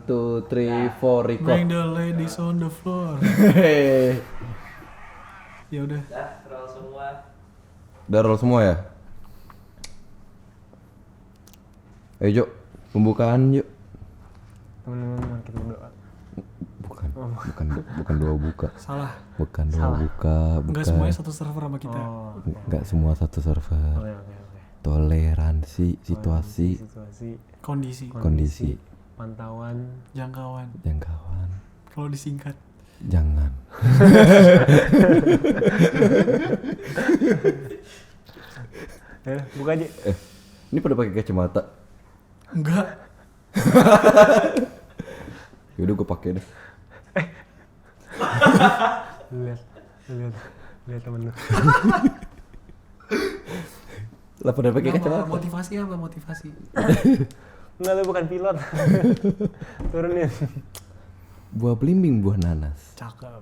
1, 2, 3, 4 record. Bring the ladies on the floor. Ya udah. Roll semua. Udah roll semua ya? Ayo Jok, pembukaan yuk. Teman-teman kita berdoa. Bukan doa buka. Salah. Bukan doa buka. Enggak semuanya satu server sama kita. Enggak semua satu server. Oke. Toleransi situasi, Kondisi. Pantauan. Jangkauan. Kalau disingkat. Jangan. Buka aja. Ini pada pakai kacamata. Enggak. Yaudah gue pakai deh. Lihat temen lu. Lah pada pakai Kenapa? kacamata. Motivasi apa motivasi? Enggak, lu bukan pilot. Turunin. Buah belimbing, buah nanas. Cakep.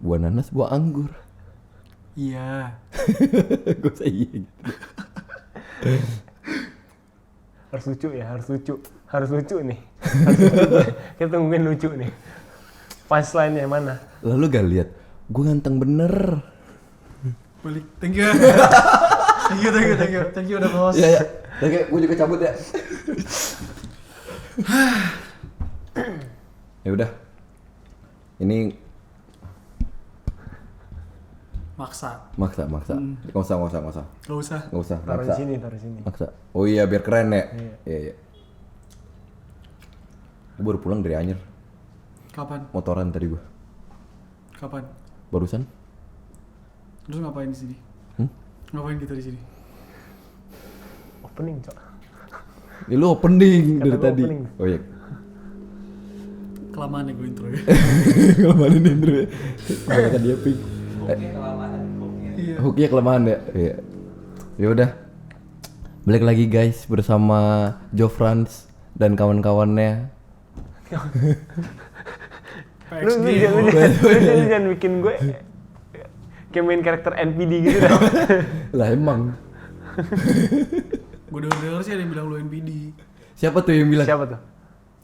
Buah nanas, buah anggur. Iya. Gue usah iya gitu. Harus lucu nih. Harus lucu nih. Kita tungguin lucu nih. Punchline-nya mana? Lalu gak lihat, gue ganteng bener. Balik. Thank you. Thank you udah close. Iya. Oke, gue juga cabut ya. Ya udah. Ini Maksa. Nggak usah. Gak usah. Taruh di sini. Maksa. Oh iya, biar keren ya. Iya. Iya. Gue baru pulang dari Anyer. Kapan? Motoran tadi gue. Kapan? Barusan. Terus ngapain di sini? Ngapain kita di sini? Opening, Cok. Ya lu opening Kata dari lu tadi. opening. Oh iya. Kelamaan ya gue intro ya. Kelamaan ini intro ya. Kebanyakan dia ping. Oke, kelamaan. Iya. Hooknya kelamaan ya. Iya. Ya udah. Balik lagi guys bersama Jofrans dan kawan-kawannya. Lu jangan bikin gue kayak main karakter NPD gitu dah. Lah emang. Gue denger sih ada yang bilang lu NPD. Siapa tuh yang bilang? Siapa tuh?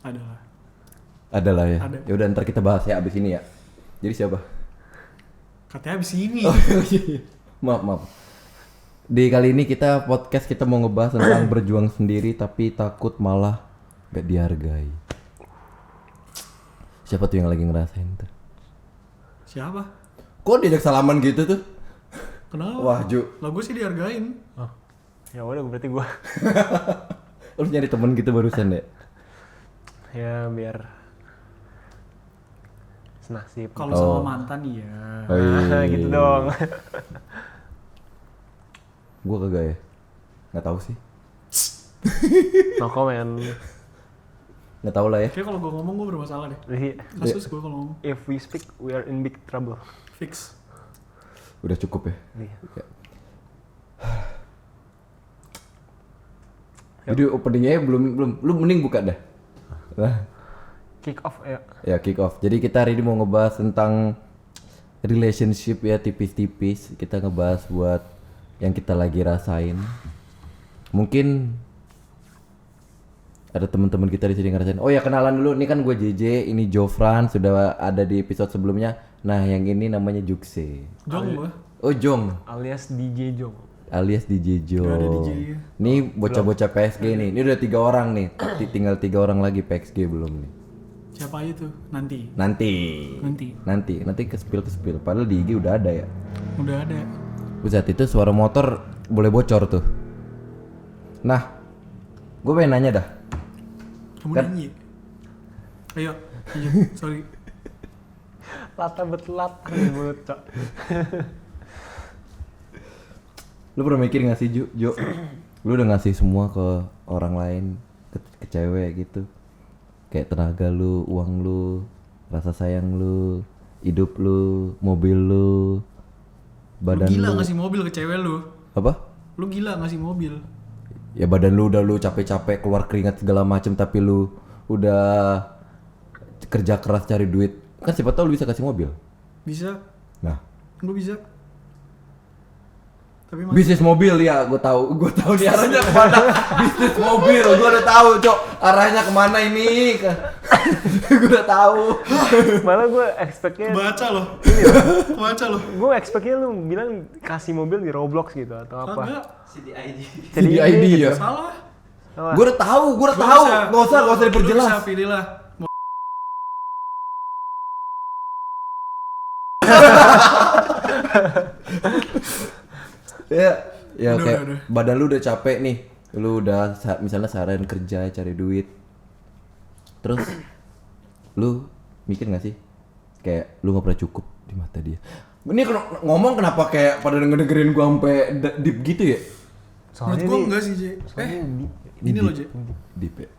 Adalah. Adalah ya. Ada. Ya udah ntar kita bahas ya abis ini ya. Jadi siapa? Katanya abis ini. Oh iya. Maaf. Di kali ini podcast kita mau ngebahas tentang berjuang sendiri tapi takut malah gak dihargai. Siapa tuh yang lagi ngerasain tuh? Siapa? Kok diajak salaman gitu tuh? Kenapa? Wah Ju, Lah gue sih dihargain. Oh. Ya udah berarti gue. lu nyari temen gitu barusan ya? Ya biar senasib. Kalau sama mantan iya. Oh iya. Gitu dong. Gua kagak ya? Nggak tahu sih. No comment. Nggak tahu lah ya. Kayak kalau gue ngomong gue bermasalah deh. Iya. Kasus gue kalau ngomong. If we speak, we are in big trouble. Fix. Udah cukup ya. Iya. Ya. Jadi openingnya belum. Lu mending buka dah. Nah, Kick off ya. ya kick off. Jadi kita hari ini mau ngebahas tentang relationship ya tipis-tipis. Kita ngebahas buat yang kita lagi rasain. Mungkin ada teman-teman kita di sini ngerasain. Oh ya kenalan dulu. Ini kan gue JJ, ini Jofran sudah ada di episode sebelumnya. Nah yang ini namanya Jukse. Jong gue. Oh Jong, Alias DJ Jong. alias DJ Jong. Udah ada DJ. Ini bocah-bocah PSG nih. Ini udah 3 orang nih. Tinggal 3 orang lagi PSG belum nih. Siapa aja tuh? Nanti. Nanti ke-spill. Padahal di IG udah ada ya. Udah ada. Buset itu suara motor boleh bocor tuh. Nah, gue pengen nanya dah. Kamu Kan- nyanyi? Ayo, sorry. Lata betlat mulut, Cok. Lu pernah mikir gak sih Jo? Lu udah ngasih semua ke orang lain, ke cewek gitu. Kayak tenaga lu, uang lu, rasa sayang lu, hidup lu, mobil lu, badan Lu gila lu. ngasih mobil ke cewek lu. Apa? Lu gila ngasih mobil. Ya badan lu udah lu capek-capek keluar keringat segala macem tapi lu udah kerja keras cari duit. Kan siapa tahu lu bisa kasih mobil. Bisa. Nah, Gue bisa. Tapi Bisnis mobil ya, gue tahu nih arahnya kemana. Bisnis mobil, gue udah tahu, Cok. Arahnya kemana ini? Gue udah tahu. Malah gue expect-nya baca loh. Baca loh. gue expect-nya lu bilang kasih mobil di Roblox gitu atau apa. Kagak. CDID. CDID ya. Salah. Gue udah tahu. Gak usah diperjelas. Gua bisa pilihlah. Ya Udah, kayak udah. badan lu udah capek nih. Lu udah misalnya seharian kerja cari duit. Terus lu mikir gak sih kayak lu gak pernah cukup di mata dia. Ini ngomong kenapa kayak pada dengerin gua sampai deep gitu ya? Menurut gua enggak sih, J. Ini loh, J. Deep ya.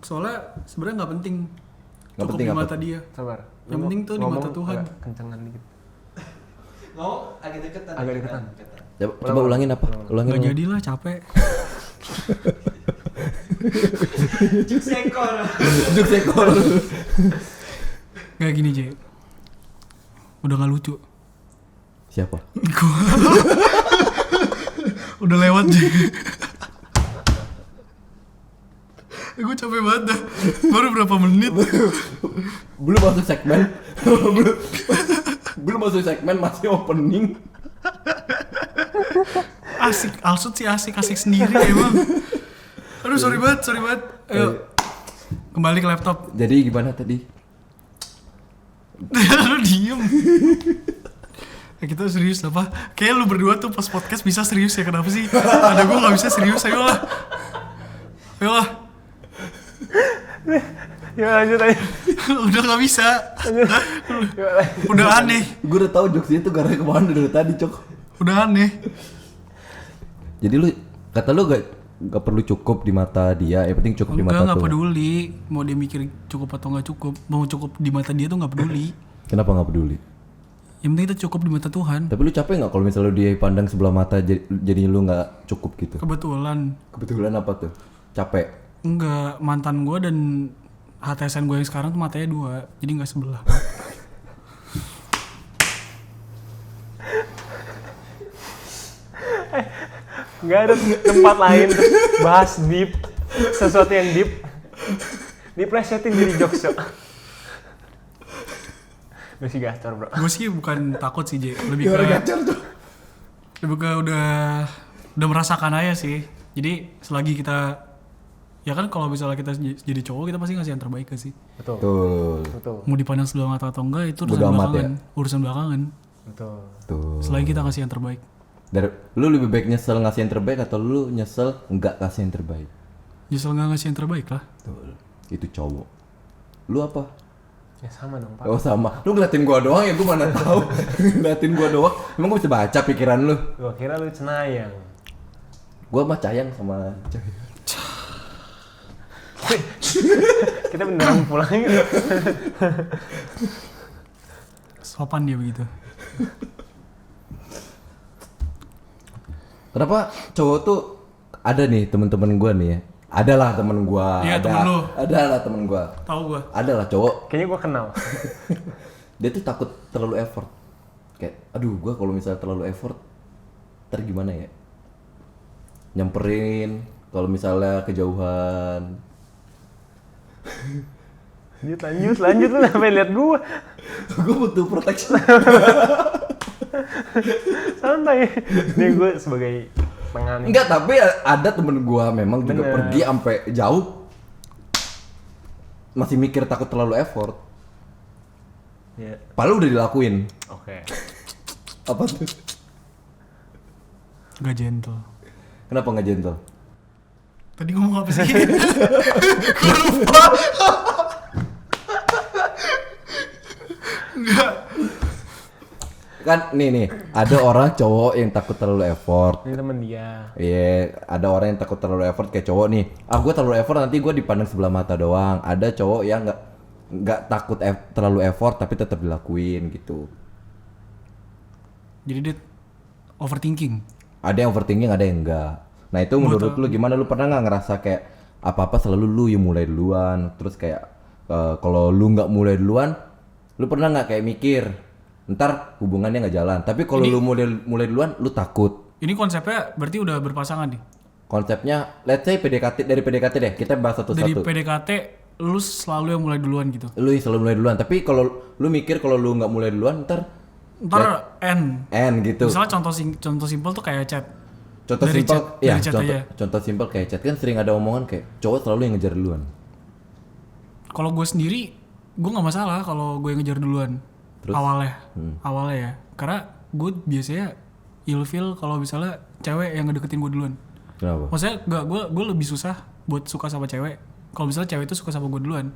Soalnya sebenarnya nggak penting. Nggak Cukup penting di apa mata tuh? dia. Sabar. Yang penting tuh di mata Tuhan. Agak kencengan dikit. Ngomong agak deketan. Agak deketan. Coba ulangin apa? Ulangin. Nggak jadilah, capek. Sekor. Juk sekor. Kayak gini, J. Udah nggak lucu. Siapa? Gua. Udah lewat, J. Gue capek banget dah. Baru berapa menit. Belum masuk segmen. belum masuk segmen, masih opening. Asik, Alsut sih asik sendiri emang. Aduh, sorry banget. Ayo. Kembali ke laptop. Jadi gimana tadi? Lu diem. Kita serius apa? Kayak lu berdua tuh pas podcast bisa serius ya, kenapa sih? Ada gue gak bisa serius, ayolah. Ya lanjut aja. Udah gak bisa. Udah aneh. Gue udah tahu jokesnya itu gara-gara kemana dari tadi, Cok. Udah aneh. Jadi lu kata lu gak perlu cukup di mata dia, yang penting cukup di mata Enggak, gak Tuhan. peduli. Mau dia mikir cukup atau gak cukup. Mau cukup di mata dia tuh gak peduli. Kenapa gak peduli? Yang penting kita cukup di mata Tuhan. Tapi lu capek gak kalau misalnya dia pandang sebelah mata jadi lu gak cukup gitu? Kebetulan. Kebetulan apa tuh? Capek? Enggak, mantan gue dan HTSN gue yang sekarang tuh matanya 2. Jadi gak sebelah. Gak ada tempat lain untuk bahas deep, sesuatu yang deep. Diplesetin jadi jokes, Cok. Gue sih gacor, bro. Gue sih bukan takut sih, J. Lebih ke udah merasakan aja sih. Jadi selagi kita, ya kan kalau misalnya kita jadi cowok, kita pasti ngasih yang terbaik gak sih? Betul. Tuh. Mau dipandang sebelah mata atau enggak itu Bodo amat urusan belakangan. Betul. Tuh. Selagi kita ngasih yang terbaik. Lu lebih baik nyesel ngasih yang terbaik atau lu nyesel nggak kasih yang terbaik? Nyesel nggak ngasih yang terbaik lah. Tuh. Itu cowok. Lu apa? Ya sama dong, Pak. Oh sama. Lu ngeliatin gua doang ya, gua mana tahu. Ngeliatin gua doang. Emang gua bisa baca pikiran lu? Gua kira lu cenayang. Gua mah sayang sama cewek. Kita beneran pulang gitu. Sopan dia begitu. Kenapa cowok tuh ada nih temen-temen gua nih ya? Adalah temen gua. Iya, temen lu. Adalah temen gua. Tahu gua. Adalah cowok. Kayaknya gua kenal. Dia tuh takut terlalu effort. Kayak, aduh gua kalau misalnya terlalu effort, ntar gimana ya? Nyamperin, kalau misalnya kejauhan. Lanjut lu sampai lihat gua. Gua butuh protection. Santai. Nih gue sebagai pengantin. Enggak, tapi ada temen gua memang juga Bener. pergi sampai jauh. Masih mikir takut terlalu effort. Ya. Padahal udah dilakuin. Oke. Apa tuh? Gak gentle. Kenapa nggak gentle? Tadi ngomong apa sih? Gue lupa. Enggak. Kan nih ada orang cowok yang takut terlalu effort. Ini temen dia. Iya, ada orang yang takut terlalu effort kayak cowok nih. Gue terlalu effort nanti gue dipandang sebelah mata doang. Ada cowok yang nggak takut terlalu effort tapi tetap dilakuin gitu. Jadi dia overthinking. Ada yang overthinking, ada yang enggak. Nah itu menurut lu gimana? Lu pernah nggak ngerasa kayak apa-apa selalu lu yang mulai duluan? Terus kayak kalau lu nggak mulai duluan, lu pernah nggak kayak mikir ntar hubungannya nggak jalan? Tapi kalau lu mulai duluan, lu takut. Ini konsepnya berarti udah berpasangan nih. Konsepnya, let's say PDKT, dari PDKT deh, kita bahas Dari satu-satu. PDKT lu selalu yang mulai duluan gitu. Lu yang selalu mulai duluan, tapi kalau lu mikir kalau lu nggak mulai duluan, ntar N gitu. misalnya contoh simpel tuh kayak chat. Contoh dari simpel, chat- ya dari chat aja. contoh simpel kayak chat kan sering ada omongan kayak cowok selalu yang ngejar duluan. Kalau gue sendiri, gue nggak masalah kalau gue yang ngejar duluan. Terus? Awalnya ya. Karena gue biasanya ilfeel kalau misalnya cewek yang ngedeketin gue duluan. Kenapa? Maksudnya nggak, gue lebih susah buat suka sama cewek. Kalau misalnya cewek itu suka sama gue duluan.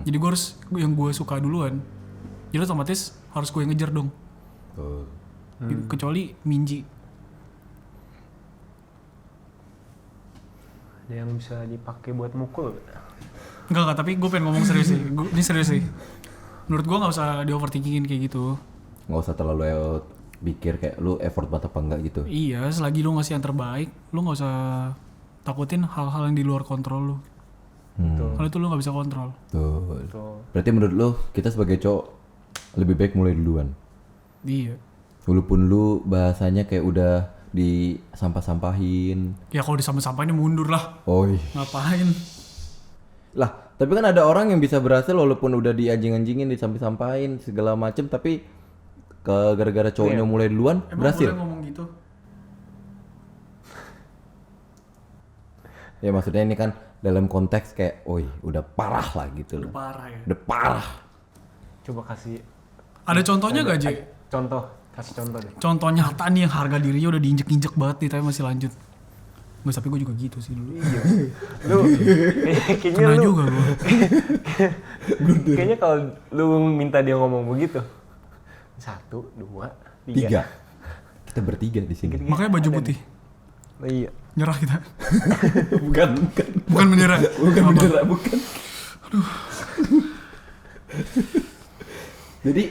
Jadi gue harus yang gue suka duluan. Jadi otomatis harus gue yang ngejar dong. Oh. Kecuali Minji. Ada yang bisa dipakai buat mukul. Enggak, tapi gue pengen ngomong serius sih. Ini serius sih. Menurut gue nggak usah di overthinkingin kayak gitu. Nggak usah terlalu pikir kayak lu effort banget apa enggak gitu. Iya, selagi lu ngasih yang terbaik, lu nggak usah takutin hal-hal yang di luar kontrol lu. Kalau itu lu nggak bisa kontrol. Tuh. Tuh. Berarti menurut lu kita sebagai cowok lebih baik mulai duluan. Iya. Walaupun lu bahasanya kayak udah disampah-sampahin. Ya kalau disampah-sampahin mundur lah. Oi. Ngapain? Lah, tapi kan ada orang yang bisa berhasil walaupun udah dianjing-anjingin, disampah-sampahin segala macem, tapi gara-gara cowoknya mulai duluan berhasil. Boleh ngomong gitu? Ya maksudnya ini kan dalam konteks kayak, oi, udah parah lah gitu loh. Parah ya. Udah parah. Coba kasih Ada contohnya gak, J? contoh, kasih contoh deh. Contoh nyata nih yang harga dirinya udah diinjek-injek banget nih, tapi masih lanjut. Nggak, tapi gue juga gitu sih dulu. Lu kayaknya Kena lu juga gue. kayaknya kalau lu minta dia ngomong begitu. 1, 2, 3. 3. Kita bertiga di sini. Makanya baju putih. Oh, iya. Nyerah kita. bukan. Bukan menyerah. Bukan beneran, bukan. Aduh. Jadi,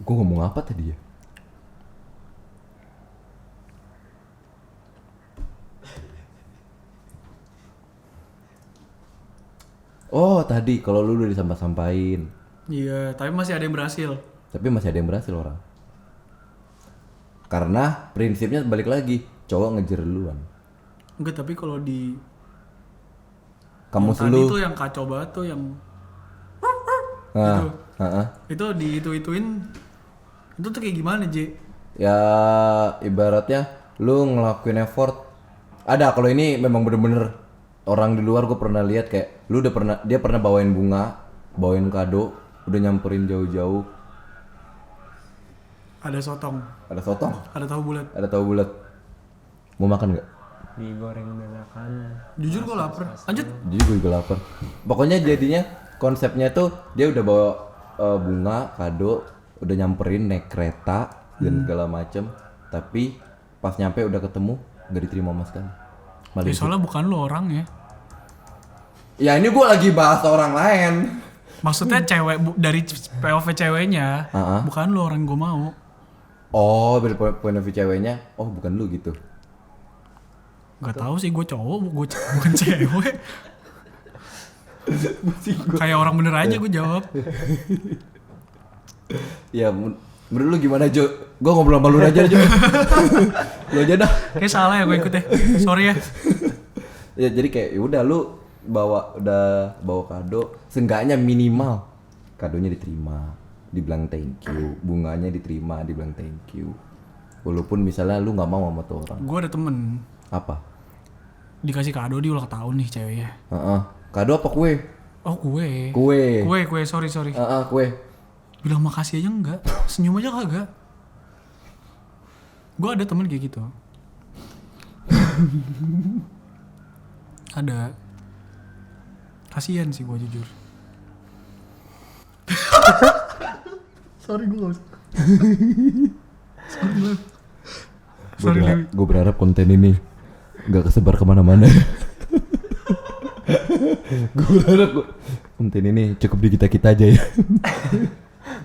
gue ngomong apa tadi ya? Oh tadi kalau lu udah disampah-sampahin, Iya, tapi masih ada yang berhasil. tapi masih ada yang berhasil orang. Karena prinsipnya balik lagi, cowok ngejar duluan. Enggak, tapi kalau di Kamu yang tadi selalu, tuh yang kacau banget tuh yang nah, itu di itu-ituin itu tuh kayak gimana, J? ya ibaratnya lu ngelakuin effort. Ada kalau ini memang bener-bener orang di luar gue pernah lihat kayak lu udah pernah, dia pernah bawain bunga, bawain kado, udah nyamperin jauh-jauh, Ada sotong, ada sotong, ada tahu bulat. ada tahu bulat, mau makan nggak? Digoreng dadakan. Jujur gue lapar. Lanjut. Jadi gue juga lapar. Pokoknya jadinya konsepnya tuh dia udah bawa bunga, kado, udah nyamperin naik kereta dan segala macem, tapi pas nyampe udah ketemu gak diterima sama sekali. Malah Ya, soalnya bukan lo orang ya. ya ini gue lagi bahas orang lain. Maksudnya cewek dari POV ceweknya, bukan lo orang gue mau. Oh, dari point of view ceweknya, oh bukan lu gitu. Gak tahu sih, gue cowok, gue bukan cewek. Kayak orang bener aja gue jawab. Ya menurut lu gimana Jo? Gue ngobrol sama lu aja Jo. Lu aja dah. Kayak salah ya gue ikut ya. Sorry ya. Ya jadi kayak ya udah lu udah bawa kado, seenggaknya minimal kadonya diterima, dibilang thank you, bunganya diterima, dibilang thank you. Walaupun misalnya lu nggak mau sama tuh orang. Gue ada temen Apa? dikasih kado di ulang tahun nih ceweknya. Kado apa kue? Oh kue. Kue. Sorry. Kue. Bilang makasih aja enggak, senyum aja kagak. Gue ada temen kayak gitu. Ada. Kasian sih gue jujur. Sorry gue gak usah. Sorry. Gue berharap konten ini nggak kesebar kemana-mana. Gue berharap konten ini cukup di kita aja ya.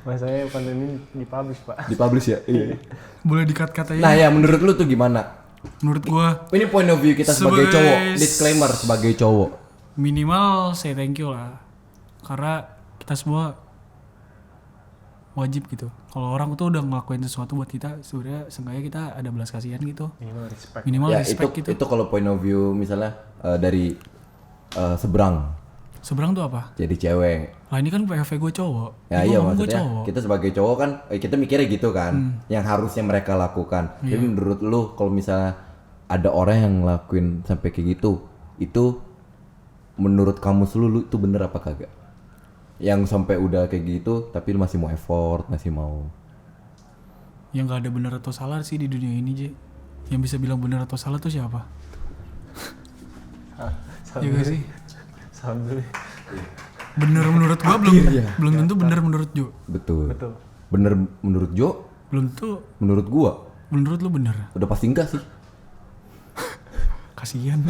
Masalahnya konten ini dipublish, Pak. Dipublish ya. Iya. Boleh di-cut-cut aja. Nah ya menurut lu tuh gimana? Menurut gue Ini point of view kita sebagai cowok. Disclaimer sebagai cowok. minimal say thank you lah. Karena kita semua wajib gitu. Kalau orang tuh udah ngelakuin sesuatu buat kita, sebenarnya seenggaknya kita ada belas kasihan gitu. Minimal Ya respect gitu. itu kalau point of view misalnya dari seberang Seberang tuh apa? jadi cewek. Lah ini kan POV gue cowok. Ya Ini iya ngomong gua maksudnya cowok. kita sebagai cowok kan kita mikirnya gitu kan, yang harusnya mereka lakukan. Jadi menurut lu kalau misalnya ada orang yang ngelakuin sampai kayak gitu, itu menurut kamu lu itu bener apa kagak? Yang sampai udah kayak gitu tapi lu masih mau effort, masih mau. Yang nggak ada benar atau salah sih di dunia ini, J. Yang bisa bilang benar atau salah tuh siapa? Iya gak sih? Salam dulu. Bener menurut gua belum tentu bener menurut Jo. Betul. Betul. Bener menurut Jo, Belum tentu menurut gua menurut lu bener. udah pasti enggak sih. Kasihan.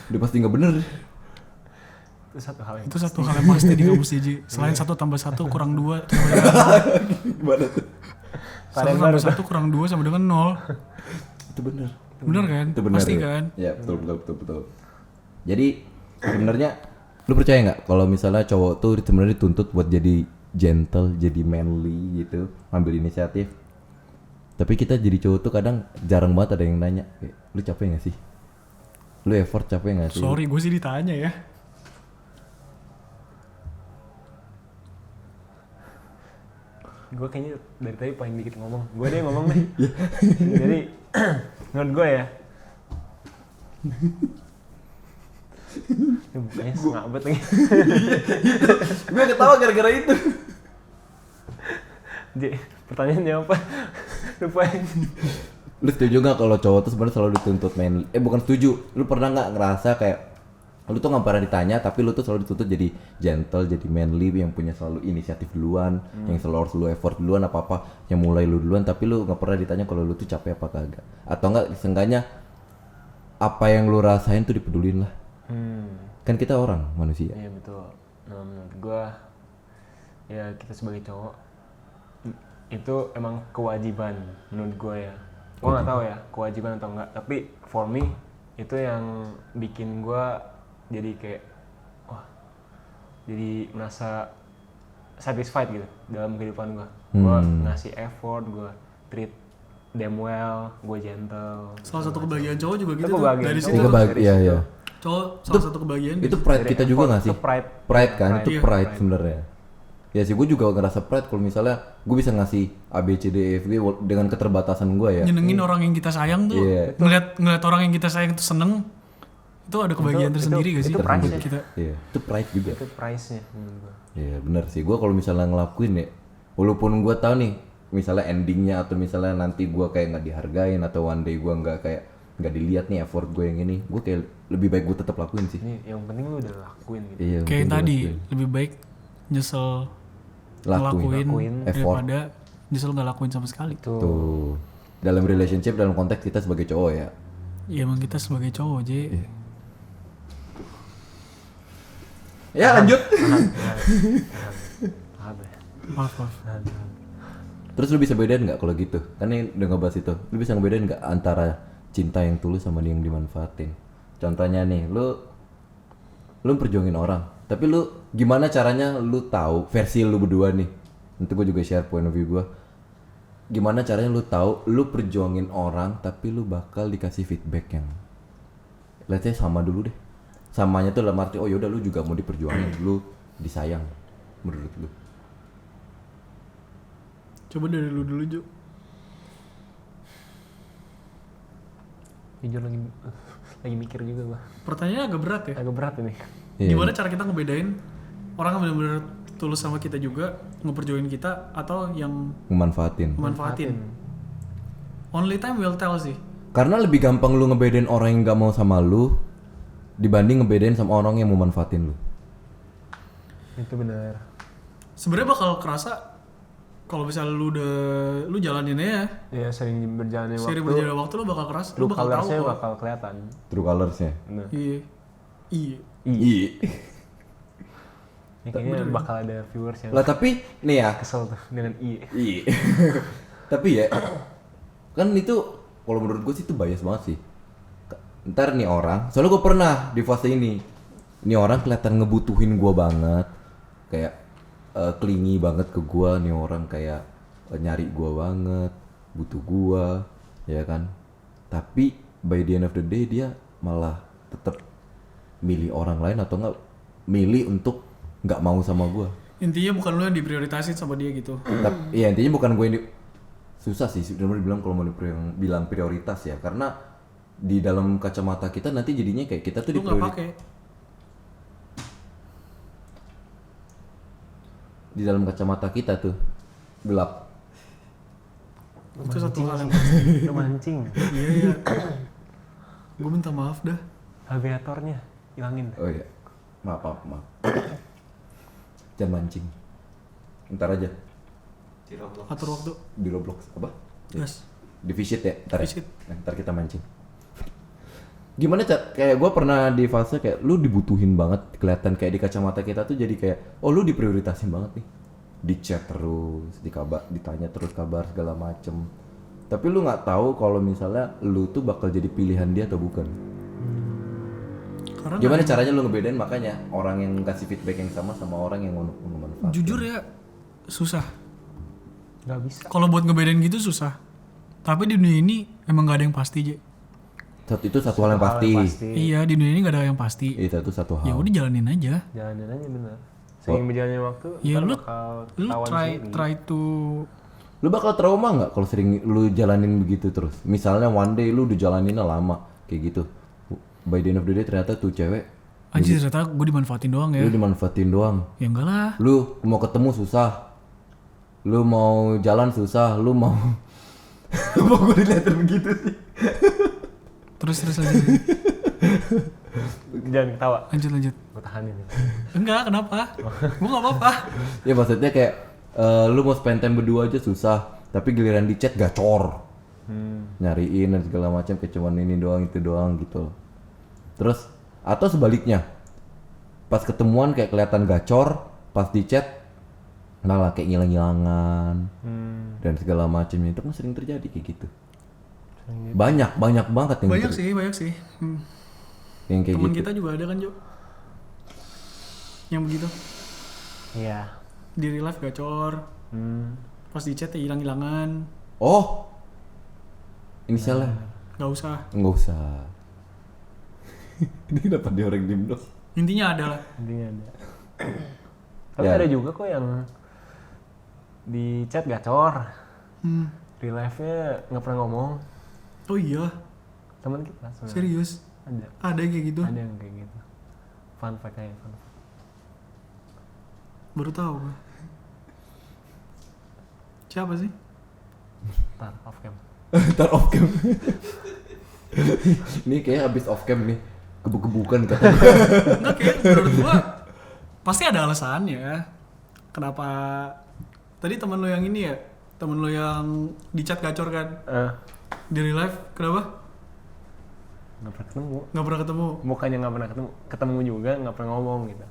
Udah pasti enggak bener. Itu satu hal yang Itu satu hal yang pasti di kampus J. Selain 1 tambah 1 kurang 2 Gimana tuh? 1 tambah 1 kurang 2 sama dengan 0. Itu bener. Bener kan? Itu bener. Pasti ya? kan? Ya betul. Jadi sebenarnya lu percaya nggak kalau misalnya cowok tuh sebenarnya dituntut buat jadi gentle, jadi manly gitu, ambil inisiatif. Tapi kita jadi cowok tuh kadang jarang banget ada yang nanya, lu capek nggak sih? Lu effort capek nggak sih? Sorry, gue sih ditanya ya. gue kayaknya dari tadi paling dikit ngomong. Gue deh ngomong deh. Jadi menurut gue ya. Ini bukanya sengabet lagi. Gue ketawa gara-gara itu. Jadi pertanyaannya apa? Lupa. Lu setuju nggak kalau cowok tuh sebenarnya selalu dituntut manly? Bukan setuju. Lu pernah nggak ngerasa kayak lu tuh nggak pernah ditanya tapi lu tuh selalu dituntut jadi gentle, jadi manly, yang punya selalu inisiatif duluan, yang selalu harus lu effort duluan apa yang mulai lu duluan, tapi lu nggak pernah ditanya kalau lu tuh capek apa kagak, atau enggak seenggaknya apa yang lu rasain tuh dipedulin lah. Kan kita orang manusia. Iya betul. Nah menurut gue ya kita sebagai cowok itu emang kewajiban menurut gue ya. Gue nggak tahu ya kewajiban atau enggak, tapi for me itu yang bikin gue jadi kayak wah jadi merasa satisfied gitu dalam kehidupan gue. Gue ngasih effort, gue treat them well, gue gentle. Salah satu kebahagiaan cowok juga gitu Itu tuh. kebahagiaan Dari cowok. situ Iya, tuh. iya. Cowok salah satu kebahagiaan Itu gitu. pride Dari kita juga effort, nggak sih? itu pride. Pride kan, itu Iya. pride sebenarnya. Ya sih, gue juga ngerasa pride kalau misalnya gue bisa ngasih A B C D E F G dengan keterbatasan gue ya. Nyenengin orang yang kita sayang tuh. Iya. Ngeliat orang yang kita sayang tuh seneng. Itu ada kebahagiaan tersendiri gak sih? itu price ya. Kita. Iya, itu pride juga. Itu price-nya menurut gue. Iya benar sih, gue kalau misalnya ngelakuin ya, walaupun gue tahu nih, misalnya endingnya atau misalnya nanti gue kayak nggak dihargain atau one day gue nggak dilihat nih effort gue yang ini, gue kayak lebih baik gue tetap lakuin sih. Ini yang penting lu udah lakuin gitu. Iya. Kayak yang mungkin tadi, gua lakuin. lebih baik nyesel Lakuin. ngelakuin Effort. daripada nyesel nggak lakuin sama sekali. Tuh, dalam relationship, dalam konteks kita sebagai cowok ya. Ya emang kita sebagai cowok aja. Iya. Ya lanjut. Maaf. Terus lu bisa bedain nggak kalau gitu? Kan ini udah ngebahas itu. Lu bisa ngebedain nggak antara cinta yang tulus sama yang dimanfaatin? Contohnya nih, lu perjuangin orang, tapi lu gimana caranya lu tahu versi lu berdua nih? Nanti gue juga share point of view gue. Gimana caranya lu tahu lu perjuangin orang tapi lu bakal dikasih feedback yang let's say sama dulu deh. Samanya tuh dalam arti oh yaudah lu juga mau diperjuangin, lu disayang menurut lu. Coba dari lu dulu, Jo. Jujur lagi mikir juga gua. Pertanyaannya agak berat ya. Agak berat ini. Iya. Gimana cara kita ngebedain orang yang benar-benar tulus sama kita juga, ngeperjuangin kita, atau yang Memanfaatin. memanfaatin? Only time will tell sih. Karena lebih gampang lu ngebedain orang yang gak mau sama lu dibanding ngebedain sama orang yang mau manfaatin lu. Itu benar. Sebenarnya bakal kerasa kalau misalnya lu jalanin aja, Ya sering berjalannya waktu. sering berjalan waktu lu bakal kerasa, lu True bakal tahu colours-nya kok. bakal kelihatan. True colours-nya. Benar. Iya. Iya. Iya. Ini kayaknya bakal ada viewers yang Lah tapi nih ya. kesel tuh dengan i. Iya. Tapi ya kan itu kalau menurut gue sih itu bias banget sih. Ntar nih orang, soalnya gue pernah di fase ini. Ini orang kelihatan ngebutuhin gue banget. Kayak clingy banget ke gua nih orang, kayak nyari gua banget, butuh gua, ya kan. Tapi by the end of the day dia malah tetap milih orang lain atau enggak milih untuk nggak mau sama gua. Intinya bukan lu yang diprioritasin sama dia gitu. Tapi ya intinya bukan gue ini susah sih sebenarnya dibilang kalau mau bilang prioritas ya, karena di dalam kacamata kita nanti jadinya kayak kita tuh Lu nggak pakai. di dalam kacamata kita tuh gelap. Itu satu hal yang Lu mancing. iya. Gue minta maaf dah. Aviatornya hilangin. Oh iya, maaf. Jangan mancing. Ntar aja Di Roblox. Atur waktu. di Roblox apa? Gas. Di visit ya, ntar. Visit. Ntar kita mancing. Gimana Cat? Kayak gue pernah di fase kayak lu dibutuhin banget, kelihatan kayak di kacamata kita tuh jadi kayak oh lu diprioritasin banget nih, di chat terus, ditanya terus kabar segala macem. Tapi lu nggak tahu kalau misalnya lu tuh bakal jadi pilihan dia atau bukan. Karena Gimana caranya lu ngebedain makanya orang yang kasih feedback yang sama orang yang memanfaatkan? jujur ya susah. Gak bisa. Kalau buat ngebedain gitu susah. Tapi di dunia ini emang gak ada yang pasti, Je. Itu satu hal yang pasti. Iya, di dunia ini gak ada yang pasti. Itu satu hal. Ya udah jalanin aja. Jalanin aja bener. Seiring berjalannya waktu, Ya ntar lu bakal Lu ketahuan sendiri. try to Lu bakal trauma nggak kalau sering lu jalanin begitu terus? Misalnya one day lu udah jalaninnya lama kayak gitu. By the end of the day ternyata tuh cewek anjir ternyata gue dimanfaatin doang ya. lu dimanfaatin doang. Ya enggak lah. Lu mau ketemu susah. Lu mau jalan susah, lu mau Apa gue diliatin begitu sih? Terus aja. Jangan ketawa. Lanjut. Gue tahanin. Enggak, kenapa? Gue gak apa-apa. Ya maksudnya kayak lu mau spend time berdua aja susah, tapi giliran di chat gacor. Nyariin dan segala macam, kayak cuman ini doang itu doang gitu. Terus atau sebaliknya, pas ketemuan kayak kelihatan gacor, pas di chat malah kayak ngilang-ngilangan dan segala macamnya. Itu kan sering terjadi kayak gitu. Banyak banget yang Banyak sih. yang kayak Temen gitu. kita juga ada kan, Jo? Yang begitu. Iya. Di real life gacor. Pas di chat ya hilang-hilangan. Oh, inisialnya Gak usah. nggak usah. Ini kenapa dia orang diem dong? Intinya ada lah. Intinya ada. Tapi Ya. ada juga kok yang di chat gacor. Real life-nya nggak pernah ngomong. Oh iya, Teman kita sebenarnya. serius. Ada. Ada yang kayak gitu. Ada yang kayak gitu. Fun fact aja, fun fact. Baru tahu gue. Siapa sih? Ntar off cam. Ntar off cam. Ini kayak abis off cam nih, gebuk-gebukan kata. Enggak, kayak menurut gua pasti ada alasannya. Kenapa tadi teman lo yang ini ya? Temen lo yang di chat gacor kan? Di real life kenapa? Nggak pernah ketemu. Nggak pernah ketemu. Bukannya nggak pernah ketemu, ketemu juga nggak pernah ngomong gitu.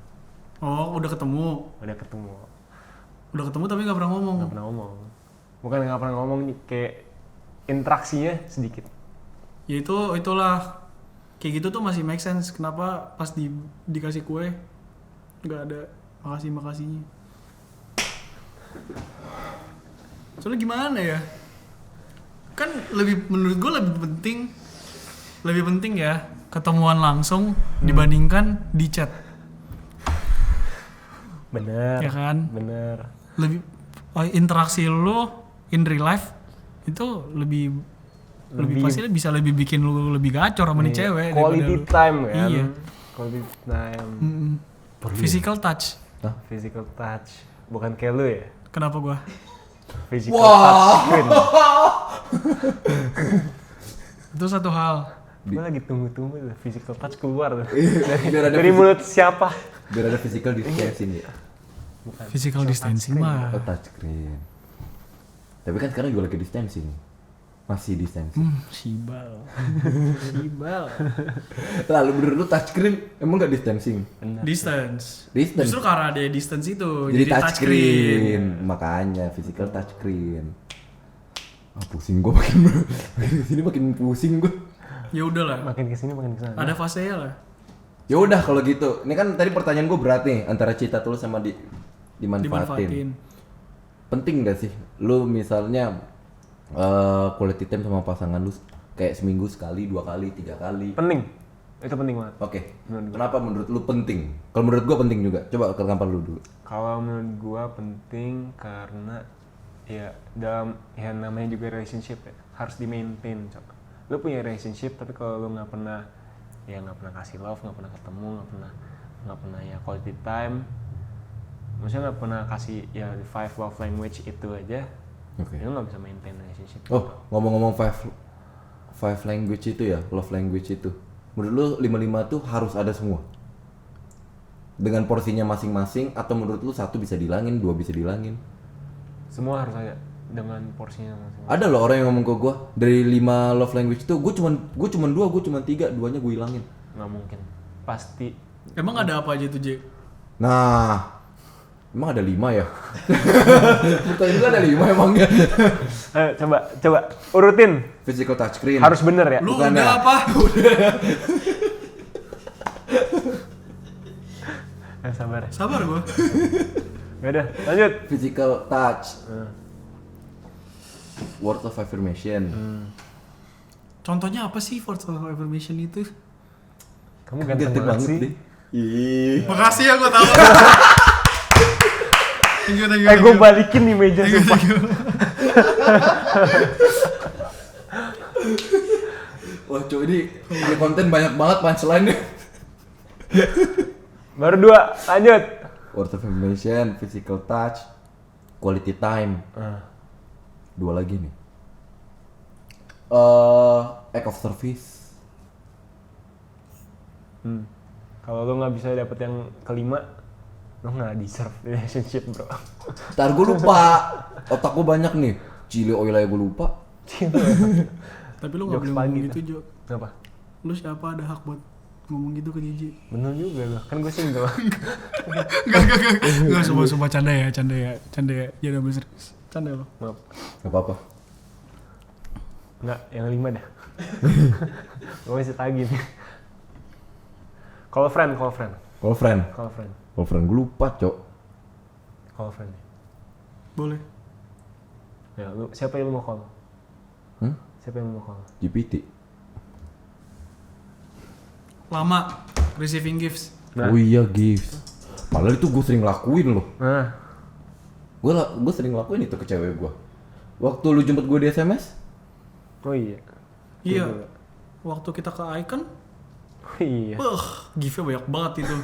Oh, udah ketemu. Udah ketemu, Tapi nggak pernah ngomong. nggak pernah ngomong. Bukan nggak pernah ngomong, kayak interaksinya sedikit. Ya itulah kayak gitu tuh masih make sense. Kenapa pas dikasih kue nggak ada makasihnya? Soalnya gimana ya? Kan menurut gue lebih penting ya ketemuan langsung dibandingkan di chat. Bener. Ya kan? Bener. Lebih interaksi lo in real life itu lebih pasti bisa lebih bikin lu lebih gacor sama nih cewek Quality daripada lu. time kan. Iya. Quality time. Physical touch. Physical touch. Bukan kayak lu ya. Kenapa gua? Physical touch screen. Itu satu hal. Gue lagi tunggu-tunggu tuh physical touch keluar tuh. Biar ada Dari mulut siapa? biar ada physical distancing ya. Bukan. Physical distancing mah. Oh, touchscreen. Tapi kan sekarang juga lagi distancing. Masih distancing. Sibal. Lalu menurut lu touchscreen emang gak distancing? Bener. Distance. Distance. Justru karena ada distance itu Jadi touchscreen. Makanya physical touchscreen. Ah, pusing gua makin sini makin pusing gua. Ya udahlah. Makin kesini makin kesana. Ada fasenya lah. Ya udah kalau gitu. Ini kan tadi pertanyaan gua berat nih antara cinta tulus sama dimanfaatin. Penting gak sih lu misalnya quality time sama pasangan lu kayak seminggu sekali, 2 kali, 3 kali? Penting. Itu penting banget. Oke. Kenapa menurut lu penting? Kalau menurut gua penting juga. Coba kenapa lu dulu? Kalau menurut gua penting karena ya dalam ya namanya juga relationship ya, harus di maintain. Lu punya relationship tapi kalau lu nggak pernah kasih love, nggak pernah ketemu, nggak pernah ya quality time, maksudnya nggak pernah kasih ya the 5 love language itu aja, Oke. lu nggak bisa maintain relationship. Oh, ngomong-ngomong five language itu ya, love language itu. Menurut lu 5 tuh harus ada semua? Dengan porsinya masing-masing atau menurut lu 1 bisa dihilangin, 2 bisa dihilangin? Semua harus ada dengan porsinya masing-masing. Ada loh orang yang ngomong ke gua dari 5 love language itu gue cuman 2, gue cuman 3, 2-nya gue hilangin. Nggak mungkin, pasti. Emang ada apa aja tuh, J? Nah, emang ada 5 ya? Pertanyaan lu ada 5 emangnya? Coba urutin. Physical touchscreen. Harus bener ya. Lu Bukan udah ya? apa? Sabar. Sabar gua. Ya udah, lanjut. Physical touch. Words of affirmation. Contohnya apa sih words of affirmation itu? Kamu ganteng banget sih. deh. Ih. Makasih ya, gua tahu. Thank you. Gue balikin nih meja sumpah. Wah, cuy ini konten banyak banget punchline-nya. Baru 2, lanjut. Words of affirmation, physical touch, quality time. 2 lagi nih. Act of service. Kalau lo nggak bisa dapet yang kelima, lo nggak deserve relationship bro. Ntar gue lupa. Otak gue banyak nih. Chili oil aja gue lupa. Tapi lu nggak Jokes boleh pagi ngomong tuh. gitu, Jo. Kenapa? Lu siapa ada hak buat ngomong gitu ke Jiji? Bener juga lo, kan gue single. Enggak, sumpah canda ya. Jangan ambil serius. Canda lo. Maaf. Gak apa-apa. Nggak, yang 5 dah. Gue masih tagih nih. Call friend. Kalau friend gue lupa, Cok. Call friend. Boleh. Ya, lu siapa yang lu mau call? Siapa yang mau call? GPT. Lama receiving gifts. Nah. Oh iya, gifts. Padahal itu gue sering lakuin loh. Nah, Gue sering lakuin itu ke cewek gue. Waktu lu jemput gue di SMS, oh iya. Iya. Waktu kita ke Icon, Oh iya. gift-nya banyak banget itu.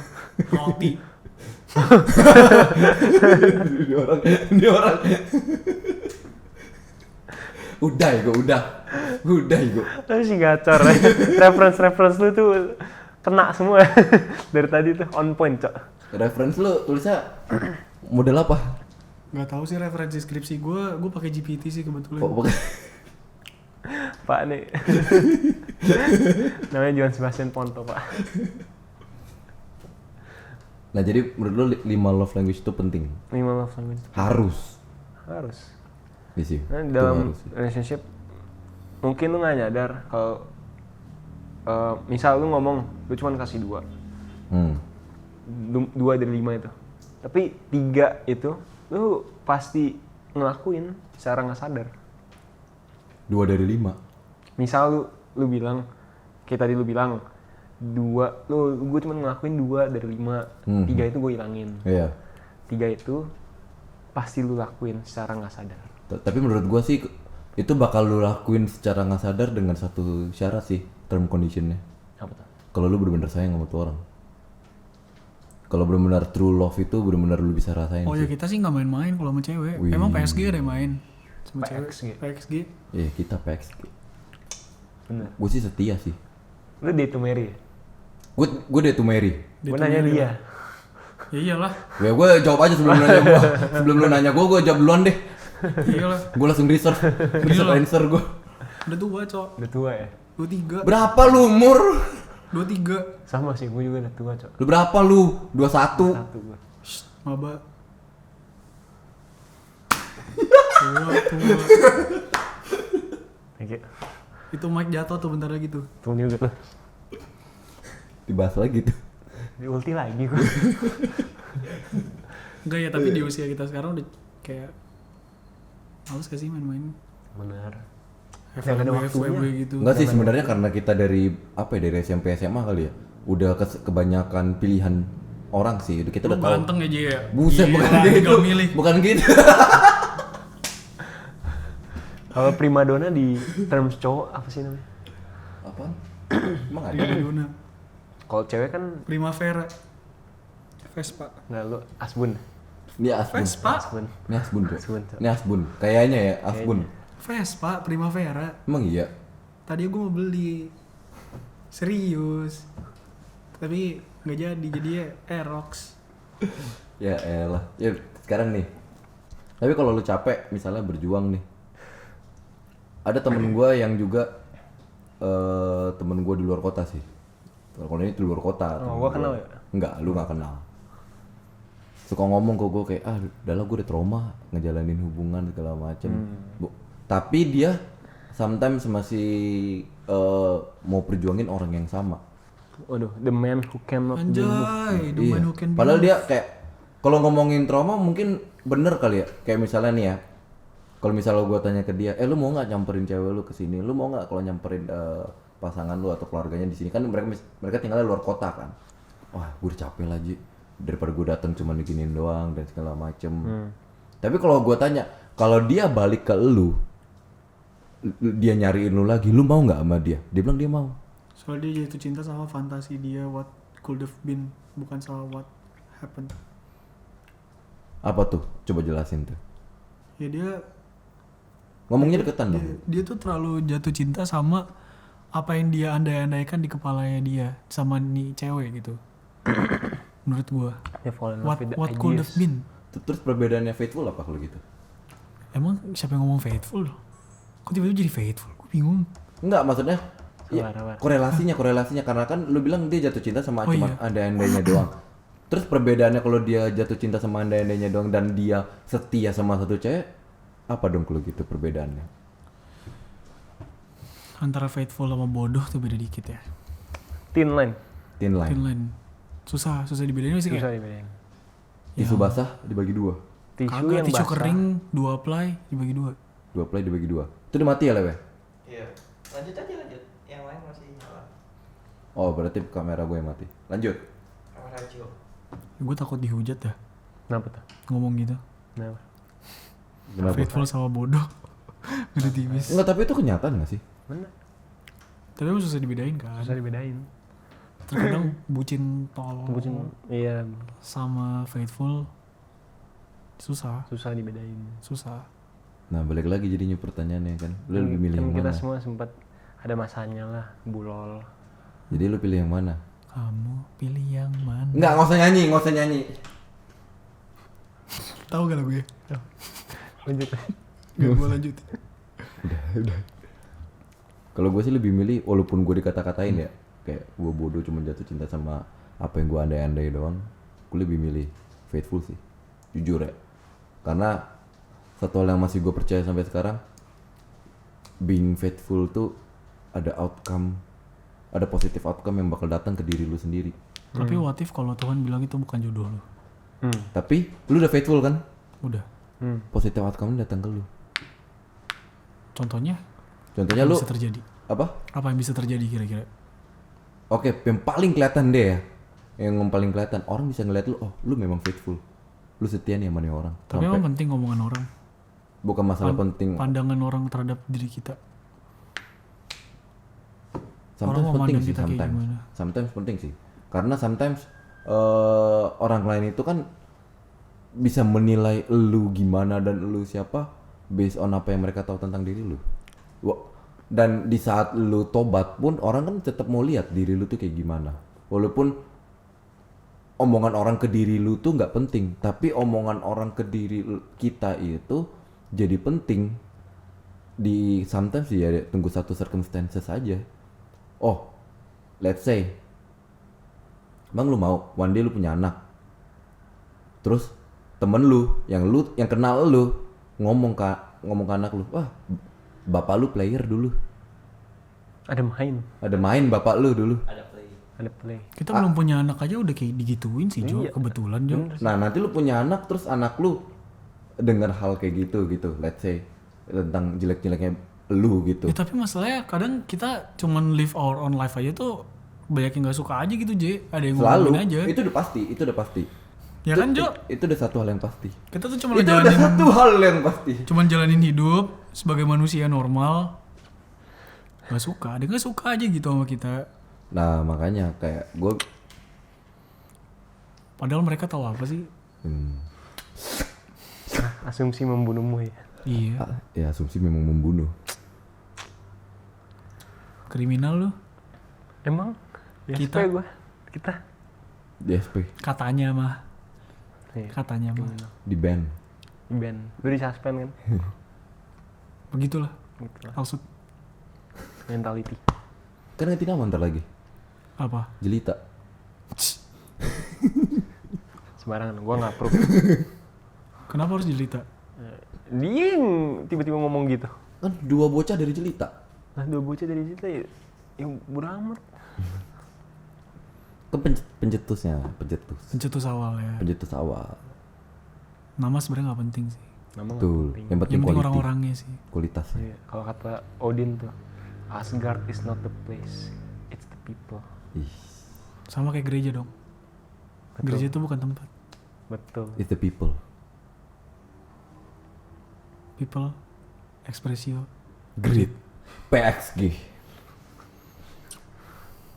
Roti. ini orang. Udah ya gue. Tapi sih gacor ya. Reference lu tuh kena semua. Dari tadi tuh on point, Cok. Reference lu tulisnya model apa? Gak tahu sih referensi skripsi gue pakai GPT sih kebetulan. Oh, bukan. Pak nih. Namanya Johan Sebastian Ponto, Pak. Nah, jadi menurut lu 5 love language itu penting? 5 love language. Harus. Iya sih. Nah, itu dalam harus sih. relationship mungkin lu nggak nyadar kalau misal lu ngomong lu cuma kasih 2 dari 5 itu, tapi 3 itu lu pasti ngelakuin secara nggak sadar. 2 dari 5. Misal lu bilang kayak tadi lu bilang 2, gue cuma ngelakuin 2 dari 5, 3 itu gue hilangin. Iya. 3 itu pasti lu lakuin secara nggak sadar. Tapi menurut gua sih itu bakal lu lakuin secara nggak sadar dengan satu syarat sih, term conditionnya. Apa tuh? Kalau lu benar-benar sayang sama tuh orang. Kalau benar-benar true love itu benar-benar lu bisa rasain Oh ya sih. kita sih nggak main-main kalau sama cewek. Wih. Emang PSG ada yang main sama PSG. cewek? PSG. Iya, kita peks. Bener. Gue sih setia sih. Lu date to marry ya? Gue date to marry. Gue nanya dia. Ya iyalah. Ya gue jawab aja sebelum lu nanya gue. Sebelum lu nanya gue jawab duluan deh. Iyalah. Gue langsung reserve answer gue. Udah tua, Cok. Udah tua ya? 23. Berapa lu umur? 23. Sama sih, gue juga udah tua, Cok. Lu berapa lu? 21. 1 gue. Maba. Tua. Thank you. Itu mic jatuh tuh bentar lagi tuh. Tunggu juga tuh. Dibahas lagi tuh. Di ulti lagi gue. Enggak ya, tapi di usia kita sekarang udah kayak males gak sih main-main Benar. FWB, ada waktunya. FWB gitu. Enggak sih sebenarnya karena kita dari apa ya, dari SMP SMA kali ya. Udah kebanyakan pilihan orang sih. Kita Lu udah tahu. ganteng aja ya. Buset, Gila, bukan gitu. tinggal milih. Bukan gitu. Kalau primadona di terms cowok apa sih namanya? Apaan? Emang ada? Primadona, Kalau cewek kan Primavera, Vespa. nggak lu asbun. Ini Asbun. Vespa, Asbun. Ini Asbun, Bro. Asbun. Ini Asbun. Kayaknya ya, Asbun. Vespa, Primavera. Emang iya? Tadi gue mau beli, serius, tapi nggak jadi. Jadinya Aerox. Ya elah. Ya sekarang nih. Tapi kalau lu capek misalnya berjuang nih. Ada temen gue yang juga temen gue di luar kota sih. Kalau ini di luar kota. Oh, temen gua kenal ya? Enggak, lu gak kenal. Suka ngomong ke gue kayak, udah lah gue udah trauma ngejalanin hubungan segala macem. Tapi dia sometimes masih mau perjuangin orang yang sama. Waduh, the man who cannot be moved. Anjay, the Iya. man who can be Padahal loved. dia kayak kalau ngomongin trauma mungkin bener kali ya. Kayak misalnya nih ya. Kalau misalnya gue tanya ke dia, lu mau nggak nyamperin cewek lu ke sini? Lu mau nggak kalau nyamperin pasangan lu atau keluarganya di sini? Kan mereka tinggalnya luar kota kan. Wah, gue udah capek lah Ji. Daripada gue datang cuma diginiin doang dan segala macem. Tapi kalau gue tanya, kalau dia balik ke lu, dia nyariin lu lagi, lu mau nggak sama dia? Dia bilang dia mau. Soalnya dia jatuh cinta sama fantasi dia what could have been, bukan sama what happened. Apa tuh? Coba jelasin tuh. Ya dia Ngomongnya deketan dong. dia tuh terlalu jatuh cinta sama apa yang dia andai-andaikan di kepalanya dia sama nih cewek gitu. Menurut gua, Dia fall in love with the what could have ideas. been. Terus perbedaannya faithful apa kalau gitu? Emang siapa yang ngomong faithful? Kok tiba-tiba jadi faithful? Gue bingung. Enggak, maksudnya ya, Sabar. korelasinya karena kan lu bilang dia jatuh cinta sama Oh, cuma iya. andai-andainya doang. Terus perbedaannya kalau dia jatuh cinta sama andai-andainya doang dan dia setia sama satu cewek, apa dong kalau gitu perbedaannya? Antara faithful sama bodoh tuh beda dikit ya. Thin line. Thin line. Thin line. Susah dibedain sih Susah kayak. dibedain. Tisu basah dibagi dua. Tisu Kagak, yang tisu basah. kering, 2 apply, dibagi 2. Dua play dibagi dua. Itu udah mati ya lewe? Iya. Lanjut aja lanjut. Yang lain masih nyala. Oh berarti kamera gue yang mati. Lanjut. Kamera radio. Gue takut dihujat dah Kenapa tuh? ngomong gitu. Kenapa? Kenapa? Faithful sama bodoh. Beda tipis. Enggak, tapi itu kenyataan gak sih? Bener. Tapi emang susah dibedain kan. Susah dibedain. Terkadang bucin tol Bucin. Iya, sama faithful susah. susah dibedain. Susah. Nah balik lagi jadinya pertanyaannya kan. Lu lebih milih Kan yang kita mana? semua sempat ada masanya lah, bulol. Jadi lu pilih yang mana? Kamu pilih yang mana? Enggak, nggak usah nyanyi. Tahu gak lagu ya? Lanjut. Gak gue lanjut. Udah. Kalau gue sih lebih milih, walaupun gue dikata-katain ya, kayak gue bodoh cuma jatuh cinta sama apa yang gue andai-andai doang, gue lebih milih faithful sih, jujur ya. Karena satu hal yang masih gue percaya sampai sekarang, being faithful tuh ada outcome, ada positive outcome yang bakal datang ke diri lu sendiri. Tapi what if kalau Tuhan bilang itu bukan jodoh lu? Tapi lu udah faithful kan, Udah. positive outcome datang ke lu. Contohnya Contohnya apa lu bisa terjadi? apa? Apa yang bisa terjadi kira-kira? Oke, yang paling kelihatan deh ya. Yang paling kelihatan orang bisa ngeliat lu, oh, lu memang faithful. Lu setia nih sama nih orang. Tapi Sampai- emang penting ngomongan orang. bukan masalah penting. Pandangan orang terhadap diri kita. Sometimes orang penting memandang sih, kita kayak sometimes. gimana. Sometimes penting sih. Karena sometimes orang lain itu kan bisa menilai lu gimana dan lu siapa based on apa yang mereka tahu tentang diri lu. Dan di saat lu tobat pun orang kan tetap mau lihat diri lu tuh kayak gimana. Walaupun omongan orang ke diri lu tuh nggak penting, tapi omongan orang ke diri kita itu jadi penting. Di sometimes ya tunggu satu circumstances aja. Oh, let's say, bang lu mau one day lu punya anak, terus temen lu yang kenal lu ngomong ke anak lu, wah bapak lu player dulu, Ada main. ada main bapak lu dulu, Ada play. Ada play. Kita belum punya anak aja udah kayak digituin sih Jo, Iya. kebetulan Jo. Bener. Nah nanti lu punya anak terus anak lu dengar hal kayak gitu, let's say tentang jelek-jeleknya lu gitu. Ya tapi masalahnya kadang kita cuman live our own life aja tuh banyak yang gak suka aja gitu J. Ada yang Selalu ngomongin aja. itu udah pasti. Ya kan Jo? Itu udah satu hal yang pasti. Kita tuh cuma Itu udah jalanin, satu hal yang pasti. cuman jalanin hidup sebagai manusia normal. Gak suka, dia gak suka aja gitu sama kita. Nah makanya kayak gue Padahal mereka tahu apa sih? Asumsi membunuhmu ya. Iya, ya asumsi memang membunuh. kriminal lu. Emang? Ya, Kita- SP gua. Kita. Di SP, Katanya mah, Iya. katanya mah. di band. Band. Lu di suspend kan? Begitulah, Gitu lah. maksud Mentality. Kan ganti nama ntar lagi. apa? Jelita. Sembarangan. Gua nggak approve. Kenapa harus jelita? Dia yang tiba-tiba ngomong gitu. Kan dua bocah dari Jelita. Nah, dua bocah dari situ ya. Yang bodo amat. Kan pencetus. Pencetus awal ya. Pencetus awal. Nama sebenarnya nggak penting sih. Nama nggak Betul. penting. Yang penting Yang penting quality. orang-orangnya sih. Kualitas. Iya, kalau kata Odin tuh, Asgard is not the place, it's the people. Ih, Sama kayak gereja dong. Betul. Gereja itu bukan tempat. Betul. it's the people. People, expressio. Grit. PXG.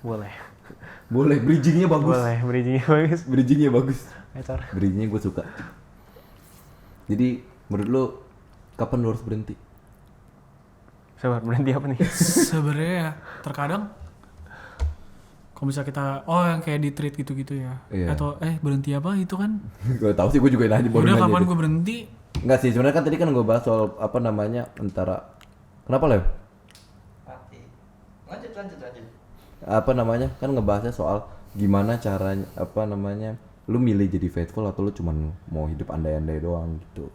Boleh. Boleh, bridgingnya bagus. Boleh, bridgingnya bagus. Bridgingnya bagus. Ecor. Bridgingnya gue suka. Jadi menurut lo kapan lo harus berhenti? Sabar, berhenti apa nih? Sebenarnya ya, terkadang kalau misalnya kita yang kayak di treat gitu-gitu ya. Iya. Atau berhenti apa itu kan? Gue tahu sih, gue juga nanya baru Udah nanya kapan deh. gue berhenti? Enggak sih, sebenarnya kan tadi kan gue bahas soal apa namanya antara kenapa Lew? Mati. Lanjut. Apa namanya kan ngebahasnya soal gimana caranya apa namanya lu milih jadi faithful atau lu cuman mau hidup andai-andai doang gitu.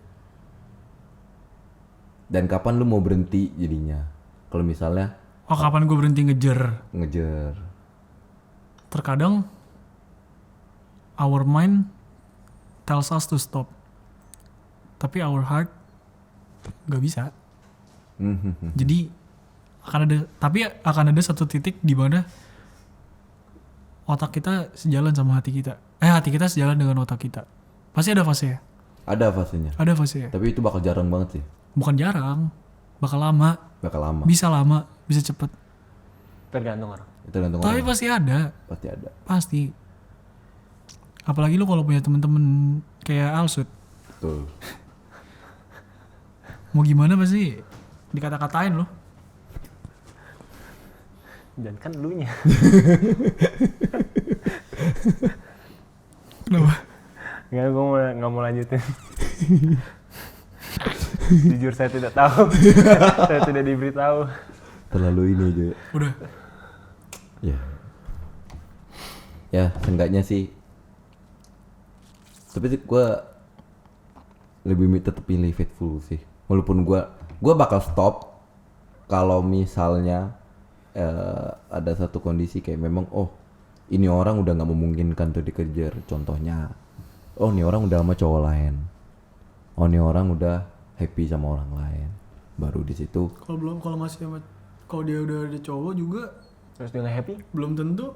Dan kapan lu mau berhenti jadinya? Kalau misalnya Oh kapan gue berhenti ngejar? ngejar. Terkadang our mind tells us to stop. Tapi our heart gak bisa. Jadi akan ada satu titik di mana otak kita sejalan sama hati kita. Hati kita sejalan dengan otak kita. Pasti ada fase ya. Ada fasenya. Ada fase ya. Tapi itu bakal jarang banget sih. Bukan jarang, bakal lama, Bakal lama. bisa cepet. Tergantung orang. Itu tergantung Tapi orang. pasti ada, Pasti ada. pasti. Apalagi lu kalau punya temen-temen kayak Alsut, Betul. mau gimana pasti dikata-katain loh. Dan kan elunya. Kenapa? Nggak mau lanjutin. Jujur saya tidak tahu. Saya tidak diberitahu. Terlalu ini aja. Udah. Ya. Ya, seenggaknya sih. Tapi gue lebih tetap pilih faithful sih. Walaupun gue bakal stop kalau misalnya ada satu kondisi kayak memang ini orang udah nggak memungkinkan tuh dikejar. Contohnya, ini orang udah sama cowok lain. Ini orang udah happy sama orang lain. Baru di situ. Kalau masih sama, kalau dia udah ada cowok juga Terus dia nggak happy? belum tentu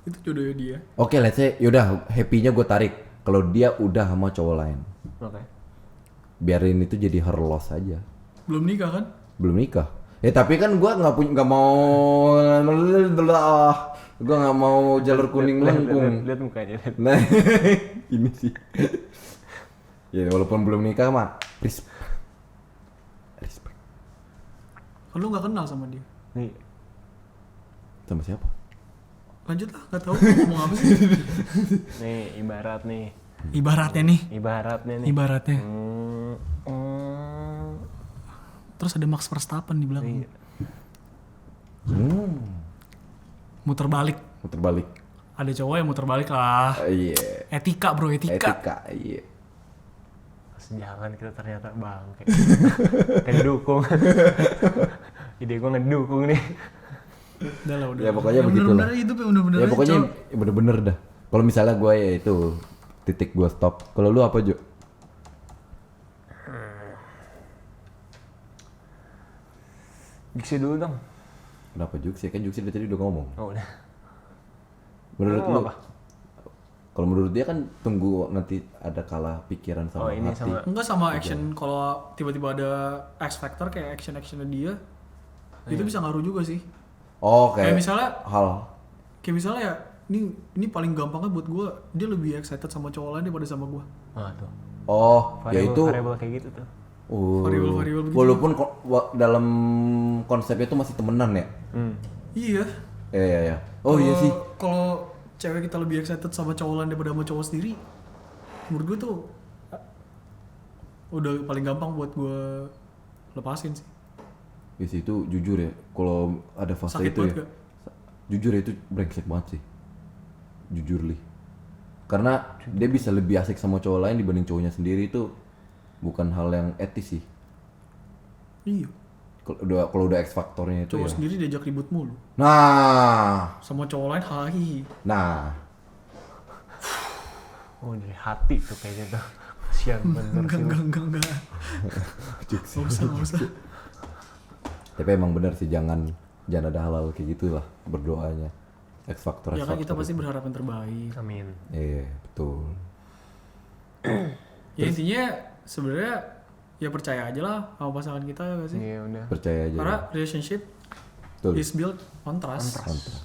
itu jodohnya dia. Oke, let's say yaudah happy-nya gue tarik. Kalau dia udah sama cowok lain, Oke. biarin itu jadi her loss aja. Belum nikah kan? Belum nikah. Tapi kan gue nggak mau gue nggak mau jalur kuning lengkung. Lihat mukanya. Lihat. Nah, ini sih. Ya walaupun belum nikah mah, respect. Kan lu nggak kenal sama dia. Nih, Sama siapa? Lanjut lah, nggak tahu mau ngomong apa sih. nih ibarat nih. Ibaratnya nih, Ibaratnya nih. ibaratnya. Hmm. Terus ada Max Verstappen di belakang. Iya. Muter balik. Muter balik. Ada cowok yang muter balik lah. Iya. Etika bro, etika. Etika. Iya. Sejalan kita ternyata bangke. Ngedukung. Ide gue ngedukung nih. Udah lah, udah. Ya, pokoknya Yang begitulah. bener-bener hidup ya bener-bener Ya aja, pokoknya Cok. bener-bener dah. Kalau misalnya gue ya itu titik gue stop. Kalau lu apa Jo? Juksi dulu dong. Kenapa Juksi? Kan Juksi dari tadi udah ngomong. Oh udah. Menurut Lu lu apa? kalau menurut dia kan tunggu nanti ada kalah pikiran sama Oh, ini hati. sama- Enggak sama action, kalau tiba-tiba ada X factor kayak action-actionnya dia, itu bisa ngaruh juga sih. Oh Kayak kayak misalnya, hal. ya, ini paling gampangnya buat gue, dia lebih excited sama cowok lain daripada sama gue. Ah tuh. Oh ya itu. Variable kayak gitu tuh. Variabel-variabel begitu. Walaupun dalam konsepnya itu masih temenan ya. Iya. Iya. Oh iya sih. Kalau cewek kita lebih excited sama cowok lain daripada sama cowok sendiri, menurut gue tuh udah paling gampang buat gue lepasin sih. Ya sih itu jujur ya. Kalau ada fase Sakit itu banget ya. gak? Jujur ya itu brengsek banget sih. Jujur li. Karena dia bisa lebih asik sama cowok lain dibanding cowoknya sendiri itu bukan hal yang etis sih. Iya. Kalau udah X faktornya itu Cowok ya. sendiri diajak ribut mulu. Nah. Sama cowok lain hai. Nah. Oh dari hati tuh kayaknya tuh. Kasian bener sih. Enggak. Nggak usah. Tapi emang benar sih jangan ada hal-hal kayak gitulah berdoanya. X faktor. Ya kan kita pasti berharap yang terbaik. Amin. Iya, betul. Ya intinya sebenarnya ya percaya aja lah sama pasangan kita ya gak sih? Iya udah. Percaya aja. Karena relationship Betul. is built on trust. Mantap.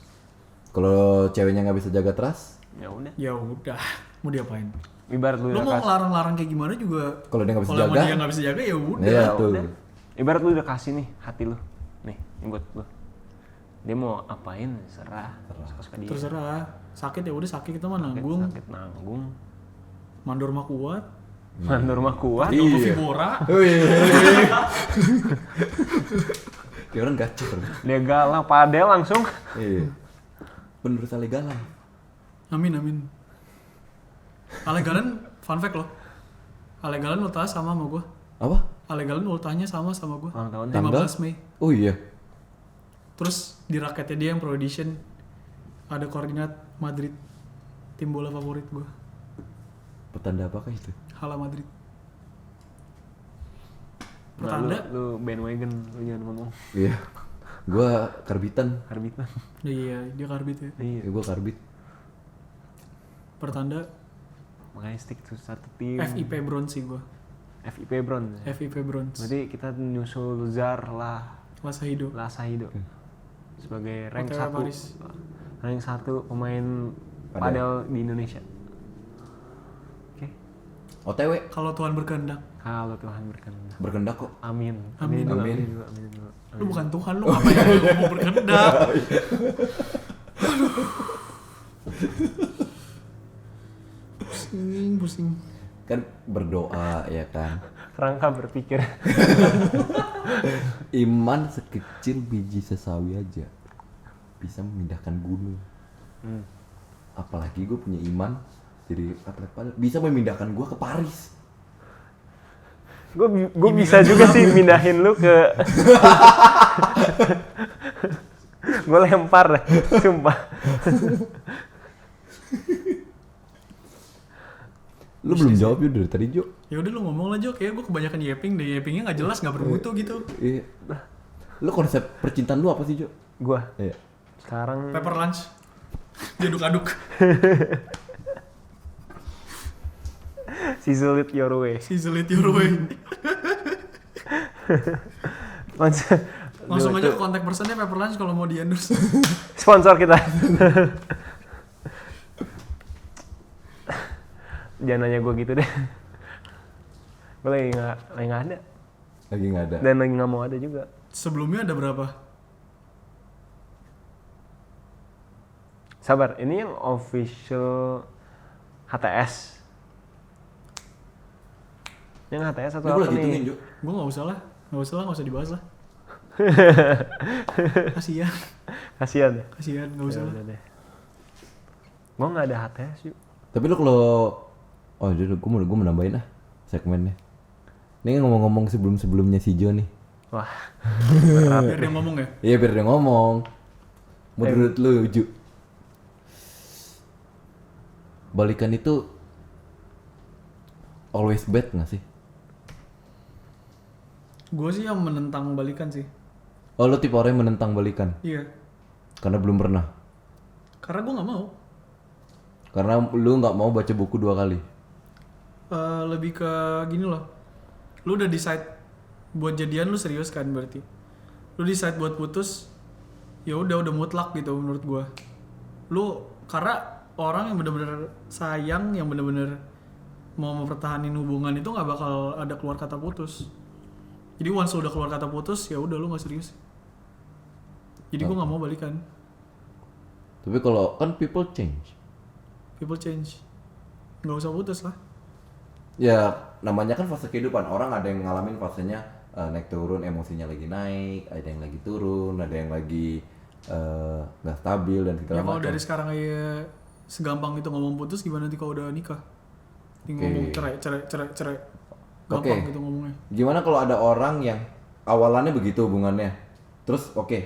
Kalau ceweknya nggak bisa jaga trust, Ya udah. Ya udah, mau diapain? Ibarat lu Lo udah mau kasih. ngelarang-larang kayak gimana juga. kalau dia nggak bisa Kalau emang jaga, dia nggak bisa jaga ya udah. iya tuh. Udah. Ibarat lu udah kasih nih hati lu. Nih, ini buat lu. Dia mau apain serah. Suka-suka dia. Terserah. Sakit ya udah sakit, kita mah nanggung. Sakit nanggung. Mandor mah kuat. Mandor mah kuat. Nunggu Iya. Vibora. Dia orang gacor. Dia galau padel langsung. Iya. Bener saling galang. Amin. Alegalan fun fact loh. Alegalan ultah sama gue. Apa? Alegalan ultahnya sama gue. Ulang tahun. 15 Mei. Oh iya. Terus di raketnya dia yang Pro Edition ada koordinat Madrid, tim bola favorit gue. Petanda apakah itu? Hala Madrid. Nah, Pertanda. lu bandwagon, lu jangan ngomong Iya. Gua karbitan. karbitan. Iya, dia karbit ya. Iya. Gua karbit. Pertanda Makanya stick to satu tim. FIP bronze sih gue. FIP bronze. FIP bronze. Berarti kita nyusul Zar lah Lasa hidup. Lasahido sebagai rank OTW 1 Paris. rank 1 pemain Padel. padel di Indonesia. Oke. OTW Kalau Tuhan berkehendak. Kalau Tuhan berkehendak. berkendak kok. Amin. Amin. Dulu, Amin. dulu, amin dulu. Lu bukan Tuhan, lu ngapain lu ngomong berkehendak? Pusing. Kan berdoa ya kan. Rangka berpikir. Iman sekecil biji sesawi aja bisa memindahkan gunung. Apalagi gue punya iman jadi atlet padel bisa memindahkan gue ke Paris. Gue bisa juga sih mindahin lu ke. Gue lempar deh, sumpah. Lu belum jawab yuk dari tadi Jo. Ya udah lu ngomong lah Jo, kayak gue kebanyakan yeping deh, yepingnya nggak jelas, nggak bermutu gitu. Iya. Lu konsep percintaan lu apa sih Jo? Gue Iya. sekarang Pepper lunch, diaduk-aduk. sizzle it your way. Sizzle it your way. Langsung aja ke kontak personnya Pepper lunch kalau mau di endorse. Sponsor kita. Jangan nanya gue gitu deh. Gue lagi nggak ada. Lagi nggak ada. Dan lagi nggak mau ada juga. Sebelumnya ada berapa? Sabar, ini yang official HTS. Yang HTS atau Lu apa lagi nih? hitungin Jo. Gue nggak usah lah, nggak usah dibahas lah. Kasian, Kasian ya. nggak usah lah. Udah deh. Gue nggak ada HTS yuk. Tapi lu kalau gue mau nambahin segmennya. Ini ngomong-ngomong sebelumnya si Jo nih. Wah, Biar dia ngomong ya. Iya biar dia ngomong. Menurut lu, Ju, balikan itu always bad nggak sih? Gue sih yang menentang balikan sih. Oh, lu tipe orang yang menentang balikan Iya. karena belum pernah. Karena gue nggak mau. Karena lu nggak mau baca buku 2 kali. Lebih ke gini loh. Lu udah decide buat jadian, lu serius kan berarti. Lu decide buat putus, ya udah mutlak gitu menurut gua. Lu karena orang yang bener-bener sayang, yang bener-bener mau mempertahankan hubungan itu nggak bakal ada keluar kata putus. Jadi once udah keluar kata putus, ya udah lu nggak serius. Jadi gua nggak mau balikan. Tapi kalau kan people change. People change. Nggak usah putus lah. Ya namanya kan fase kehidupan. Orang ada yang ngalamin fasenya naik turun, emosinya lagi naik, ada yang lagi turun, ada yang lagi nggak stabil dan segala Ya kalau macam. dari sekarang aja segampang itu ngomong putus, gimana nanti kalau udah nikah? Ngomong cerai. Gampang gitu ngomongnya. Gimana kalau ada orang yang awalannya begitu hubungannya, terus oke,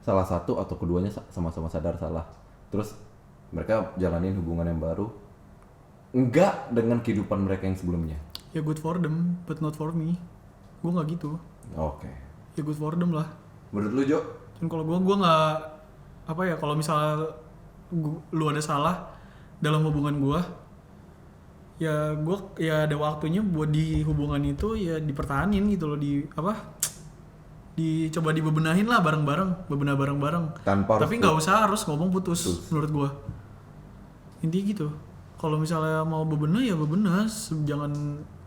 salah satu atau keduanya sama-sama sadar salah, terus mereka jalanin hubungan yang baru, enggak dengan kehidupan mereka yang sebelumnya. Ya good for them, but not for me. Gue nggak gitu. Oke. Ya good for them lah. Menurut lu, Jo? Dan kalau gue nggak apa ya, kalau misalnya lu ada salah dalam hubungan gue, ya gue ya ada waktunya buat di hubungan itu ya dipertahanin gitu loh, dicoba dibebenahin lah bareng-bareng, bebenah bareng-bareng. Tanpa Tapi nggak usah harus ngomong putus. Menurut gue intinya gitu. Kalau misalnya mau bebenah ya bebenah, jangan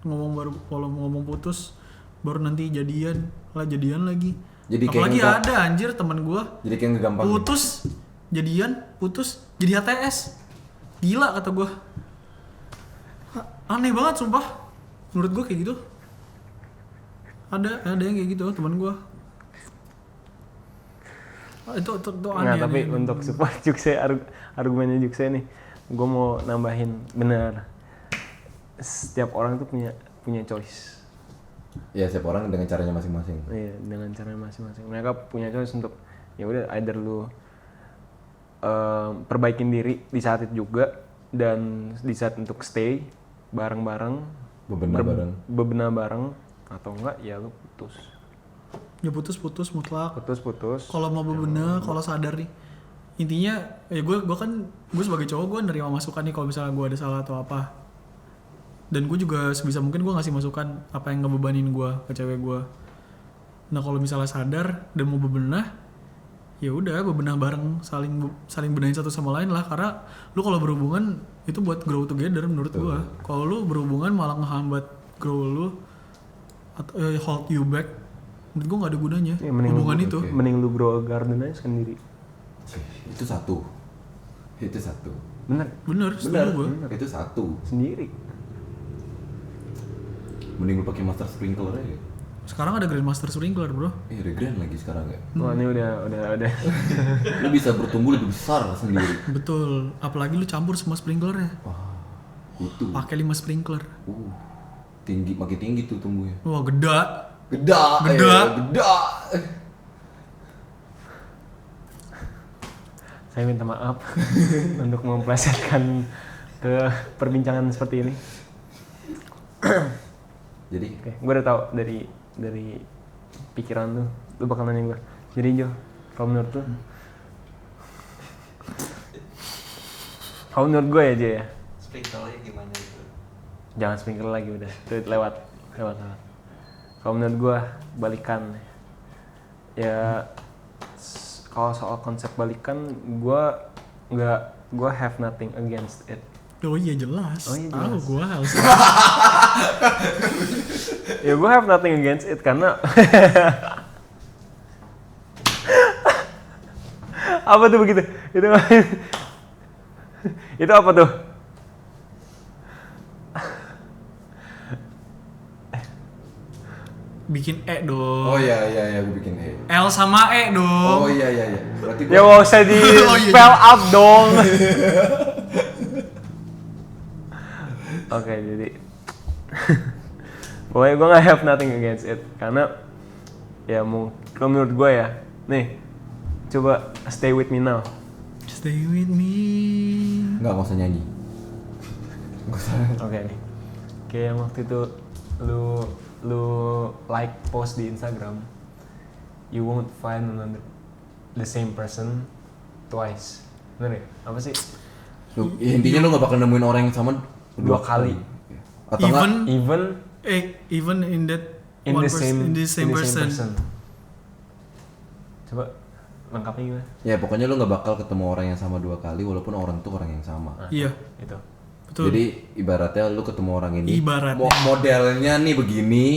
ngomong baru kalau mau ngomong putus baru nanti jadian lagi. Jadi kayak apalagi nggak- ada anjir teman gue Jadi kayak gampang. putus jadi HTS, gila kata gue. Aneh banget sumpah, menurut gue kayak gitu. Ada yang kayak gitu teman gue. Itu aneh. Nah, tapi aneh. untuk support Jukse, argumennya Jukse nih, gue mau nambahin benar. Setiap orang tuh punya choice. Ya setiap orang dengan caranya masing-masing. Iya, dengan cara masing-masing. Mereka punya choice untuk ya udah either lu perbaikin diri di saat itu juga, dan di saat untuk stay bareng-bareng, bebenah bareng, atau enggak ya lu putus. Ya putus mutlak. Putus. Kalau mau bebenah, kalau sadar nih, intinya ya gue sebagai cowok gue nerima masukan nih kalau misalnya gue ada salah atau apa, dan gue juga sebisa mungkin gue ngasih masukan apa yang ngebebanin gue ke cewek gue. Nah kalau misalnya sadar dan mau bebenah, ya udah bebenah bareng, saling benahin satu sama lain lah. Karena lu kalau berhubungan itu buat grow together menurut gue. Kalau lu berhubungan malah ngehambat grow lu atau hold you back, menurut gue nggak ada gunanya Ya, mending hubungan itu. Mending lu grow a garden aja sendiri. Itu satu. Bener, Setuju gue. Itu satu. sendiri. Mending lu pakai master sprinkler aja. Sekarang ada Grandmaster Sprinkler bro. Ada grand lagi sekarang ya. Wah, ini udah. Lu bisa bertumbuh lebih besar sendiri. Betul. Apalagi lu campur semua sprinklernya. Wah, itu. Pakai 5 sprinkler. Tinggi, makin tinggi tuh tumbuhnya. Wah geda. Geda. Saya minta maaf untuk memplesetkan ke perbincangan seperti ini. Jadi, Oke, gue udah tahu dari pikiran lu bakal nanya gue. Jadi Jo, kalau menurut lu, kalau menurut gue ya Jo ya, Sprinkle-nya gimana itu? jangan sprinkle lagi udah, itu lewat. Kalau menurut gue balikan, ya kalau soal konsep balikan, gue have nothing against it. Oh iya jelas. Oh iya, Tahu jelas. gue harus. Ya gue have nothing against it karena apa tuh begitu? Itu apa tuh? Bikin dong. oh iya, gue bikin L sama dong. Oh iya. Berarti Ya gak usah di Oh, iya. spell out dong. Oke, jadi pokoknya gue gak have nothing against it karena ya kalau menurut gue ya, nih Coba Stay With Me Now. Stay with me. Nggak usah nyanyi. Nggak usah. Oke nih. Kayak yang waktu itu lu like post di Instagram. You won't find the same person twice. Bener ya? Apa sih? Intinya lu nggak bakal nemuin orang yang sama Dua kali. Atau nggak? Even in that In one the person, same in the same person. Coba lengkapnya gimana? Ya pokoknya lu nggak bakal ketemu orang yang sama 2 kali walaupun orang itu orang yang sama. Iya, Itu. betul. Jadi ibaratnya lu ketemu orang ini, Ibaratnya. modelnya nih begini,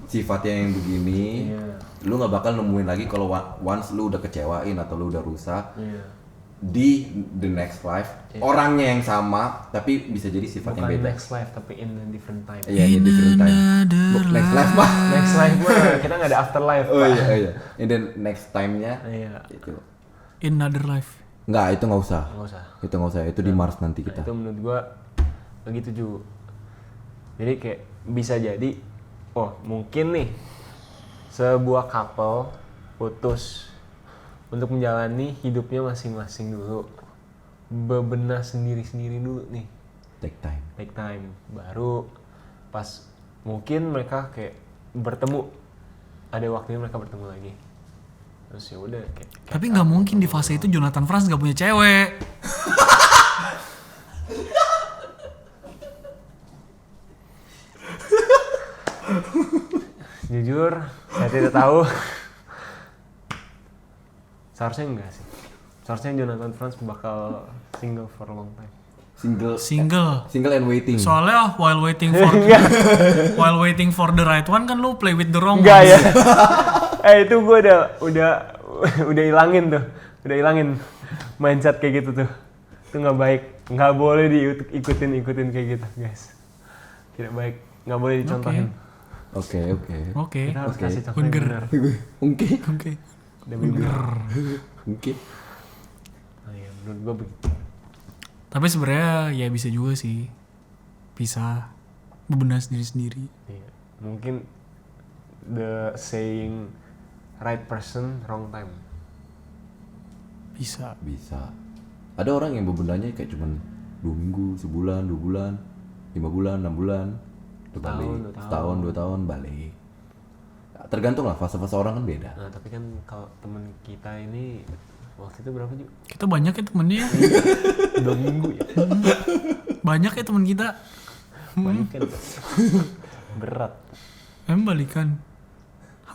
sifatnya yang begini, Iya. lu nggak bakal nemuin lagi kalau once lu udah kecewain atau lu udah rusak Iya. di the next life orangnya yang sama tapi bisa jadi sifatnya Bukan beda. next life tapi in a different time. Iya, ini different time. Next life mah. Next life mah kita nggak ada afterlife. Oh Pak. iya. And then next time-nya Iya. itu. In another life. Nggak, itu nggak usah. Nggak usah. Itu nggak usah. Itu di Mars nanti Nah, kita. itu menurut gua begitu juga. Jadi kayak bisa jadi, oh mungkin nih sebuah couple putus untuk menjalani hidupnya masing-masing dulu, bebenah sendiri-sendiri dulu nih, Take time. take time, baru pas mungkin mereka kayak bertemu, ada waktunya mereka bertemu lagi, terus ya udah kayak. Tapi nggak mungkin di fase itu Jonathan Franz nggak punya cewek. Jujur, saya tidak tahu. Seharusnya enggak sih. Seharusnya Jonathan Franz bakal single for a long time. Single. And waiting. Soalnya while waiting for the right one kan lu play with the wrong Enggak one. ya. Itu gue udah ilangin tuh. Udah ilangin mindset kayak gitu tuh. Itu nggak baik. Nggak boleh diikutin kayak gitu, guys. Tidak baik. Nggak boleh dicontohin. Oke. Oke. Kita harus Oke. kasih contoh yang Bener. benar. Oke. Demi benar. Oke. Nah, ya, menurut gue begitu. Tapi sebenarnya ya bisa juga sih. Bisa bebenah sendiri-sendiri. Iya. Mungkin the saying right person wrong time. Bisa. Ada orang yang bebenahnya kayak cuman 2 minggu, sebulan, 2 bulan, 5 bulan, 6 bulan, udah balik. Setahun, 2 tahun balik. Tergantung lah, fase-fase orang kan beda. Nah tapi kan kalau temen kita ini waktu itu berapa juga? Kita banyak ya temennya. 2 minggu ya. Banyak ya temen kita. Balikan. Berat. Emang balikan.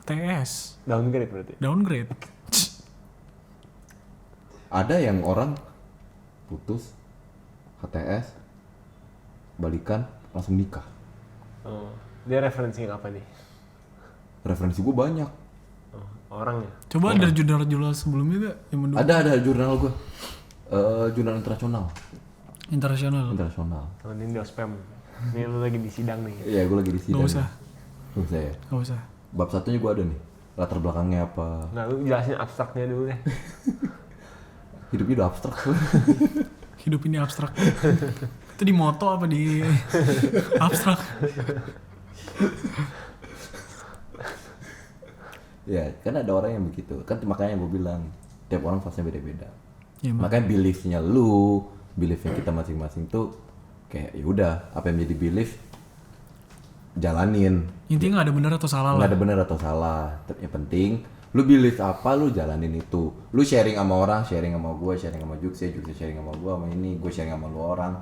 HTS. Downgrade berarti. Downgrade. Ada yang orang putus, HTS, balikan, langsung nikah. Oh, dia referensinya apa nih? Referensi gue banyak. Oh, orang ya? Coba ada jurnal-jurnal sebelumnya gak yang mendukung? Ada jurnal gue. Jurnal internasional. Internasional. Oh, ini udah spam. Ini lu lagi di sidang nih. Iya, gue lagi di sidang. Gak usah. Gak usah ya. Gak usah. Bab 1-nya gue ada nih. Latar belakangnya apa. Nah, lu jelasin abstraknya dulu deh. Hidupnya udah abstrak. Hidup ini abstrak. Itu di moto apa di abstrak? Ya, kan ada orang yang begitu. Kan makanya gue bilang, tiap orang fase beda-beda. Ya, Makanya beliefnya lu, beliefnya kita masing-masing tuh kayak ya udah, apa yang jadi belief jalanin. intinya nggak ada benar atau salah Nggak lah. ada benar atau salah. Yang penting lu belief apa, lu jalanin itu. Lu sharing sama orang, sharing sama gue, sharing sama Jukse sharing sama gue, sama ini, gue sharing sama lu orang.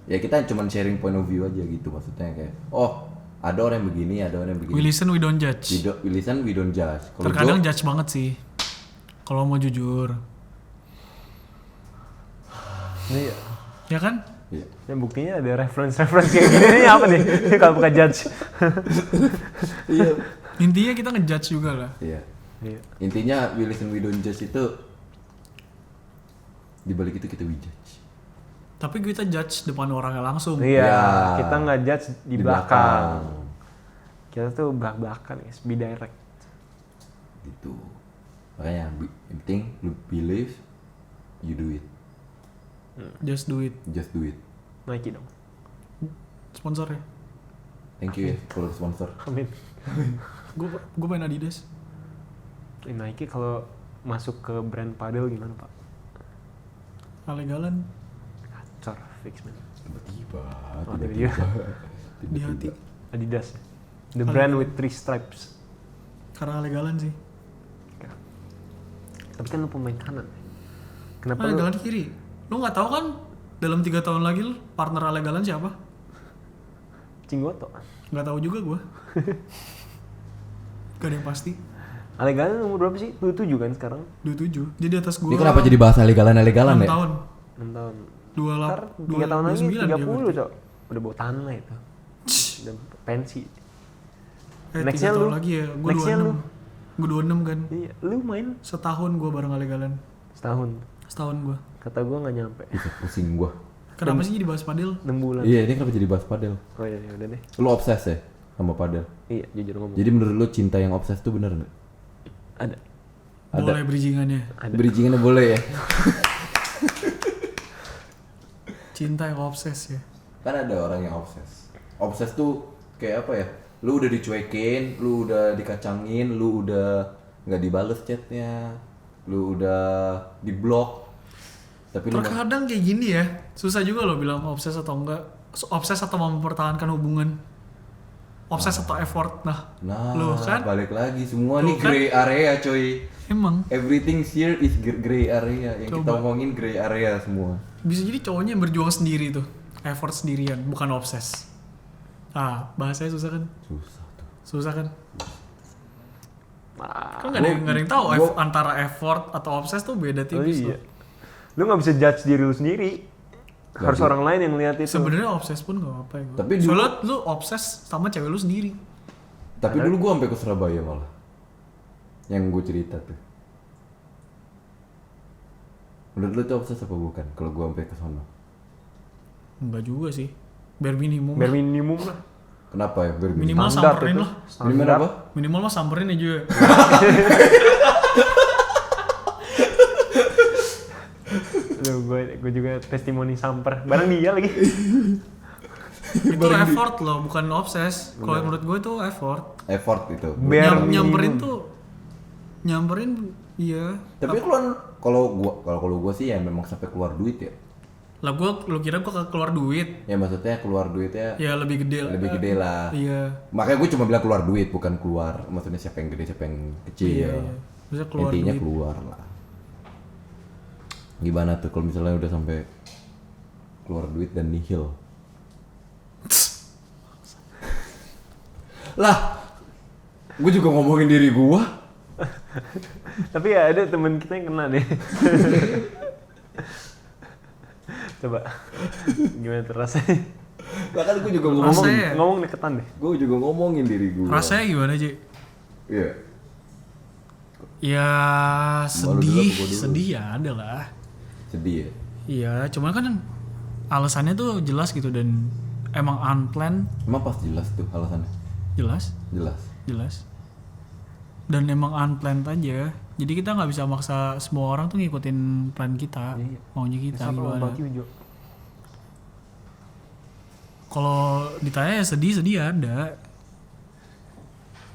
Ya kita cuman sharing point of view aja gitu, maksudnya kayak oh ada orang yang begini, ada orang yang begini. We listen, we don't judge. We listen, we don't judge. Kalau Terkadang Joe, judge banget sih. Kalau mau jujur. Ini Ya kan? iya. yang buktinya ada reference kayak gini nih apa nih? Kalau bukan judge. Intinya kita ngejudge juga lah. Iya. Iya. Intinya we listen, we don't judge itu di balik itu kita we judge. Tapi kita judge depan orangnya langsung. Iya, Ya. kita nggak judge di belakang. Kita tuh belak-belakan guys, be direct. Gitu. Makanya yang penting lu believe, you do it. Just do it. Just do it. Nike dong. Sponsor ya. Thank you ya for sponsor. Amin. Gue main Adidas. Nike kalau masuk ke brand padel gimana Pak? Alegalan Gacor, fix man. Tiba-tiba. Oh, tiba-tiba. di hati. Adidas. The brand with 3 stripes. Karena alegalan sih. Tapi kan lu pemain kanan. Kenapa lu? Alegalan kiri. Lu nggak tahu kan dalam 3 tahun lagi lu partner alegalan siapa? Cinggoto. Nggak tahu juga gua. Gak ada yang pasti. Alegalan umur berapa sih? 27 kan sekarang? 27. Dia di atas gua. Ini kenapa jadi bahas alegalan 6 ya? tahun. 6 tahun. 28 Ntar 3 tahun lagi 30 dia Cok. Udah bawa tanah lah itu. Udah pensi. berarti. Nextnya 3 tahun lu. lagi ya. Gua Nextnya 26. lu. Gua 26 kan. Iya, lu main Setahun gua bareng alegalan. setahun. Gua. Kata gua nggak nyampe. Bisa pusing gua. Kenapa sih jadi bahas padel? 6 bulan. Iya, ini kenapa jadi bahas padel? Oh iya, udah deh. Lu obses ya sama padel? Iya, jujur ngomong. Jadi menurut lu cinta yang obses tuh bener nggak? Ada. Ada. Boleh bridgingannya. Ada. Bridgingannya boleh ya? Cinta yang obses ya. Kan ada orang yang obses. Obses tuh kayak apa ya? Lu udah dicuekin, lu udah dikacangin, lu udah nggak dibales chatnya, lu udah diblok. Tapi lu Terkadang kayak gini ya. Susah juga loh bilang obses atau enggak. Obses atau mempertahankan hubungan. Obses atau effort. Nah, lu kan balik lagi semua Lu nih kan- gray area coy. emang Everything here is gray area. Yang kita Coba. omongin gray area semua. bisa jadi cowoknya yang berjuang sendiri tuh. Effort sendirian, bukan obses. Ah, bahasanya susah kan? Susah tuh. Susah kan? Ah, Kan nggak ada yang tahu gua- antara effort atau obses tuh beda oh tipis iya. loh. Lu nggak bisa judge diri lu sendiri. Harus Jadi- orang lain yang lihat itu. Sebenarnya obses pun nggak apa-apa ya. Tapi dulu- soalnya lu obses sama cewek lu sendiri. Tapi dulu gua sampai ke Surabaya malah. Yang gue cerita tuh. Menurut lu tuh obses apa bukan? Kalau gua sampai ke sono. Enggak juga sih. Bare minimum. Biar lah. minimum lah. Kenapa ya? Minimal Standar samperin itu. lah. Minimal apa? Minimal mah samperin aja. Lu gue juga testimoni samper. Bareng dia lagi. Itu effort loh, bukan obses. Kalau menurut gue itu effort. Effort itu. Biar Nyamperin minimum. tuh nyamperin iya. Tapi kalau gua sih ya memang sampai keluar duit ya. Lah lu kira gua keluar duit. Ya maksudnya keluar duitnya Ya lebih gede lah. lebih gede lah. Iya. Makanya gue cuma bilang keluar duit bukan keluar. Maksudnya siapa yang gede siapa yang kecil. Iya. Bisa keluar Intinya duit. keluar lah. Gimana tuh kalau misalnya udah sampai keluar duit dan nihil? Lah, gue juga ngomongin diri gua. Tapi ya ada temen kita yang kena deh. Coba. Gimana tuh rasanya? Lah kan gue juga Rasanya- Ngomong deketan deh. gue juga ngomongin diri gua. Rasanya gimana, Ci? Iya. Ya Malu dulu sedih, apa gua dulu? sedih ya ada lah. Sedih ya. Iya, cuman kan alasannya tuh jelas gitu dan emang unplanned, Emang pas jelas tuh alasannya. jelas, Jelas. dan emang unplanned aja. Jadi kita nggak bisa maksa semua orang tuh ngikutin plan kita, Iya. maunya kita Siapa gimana. Baki Ujo? Kalau ditanya ya sedih ada,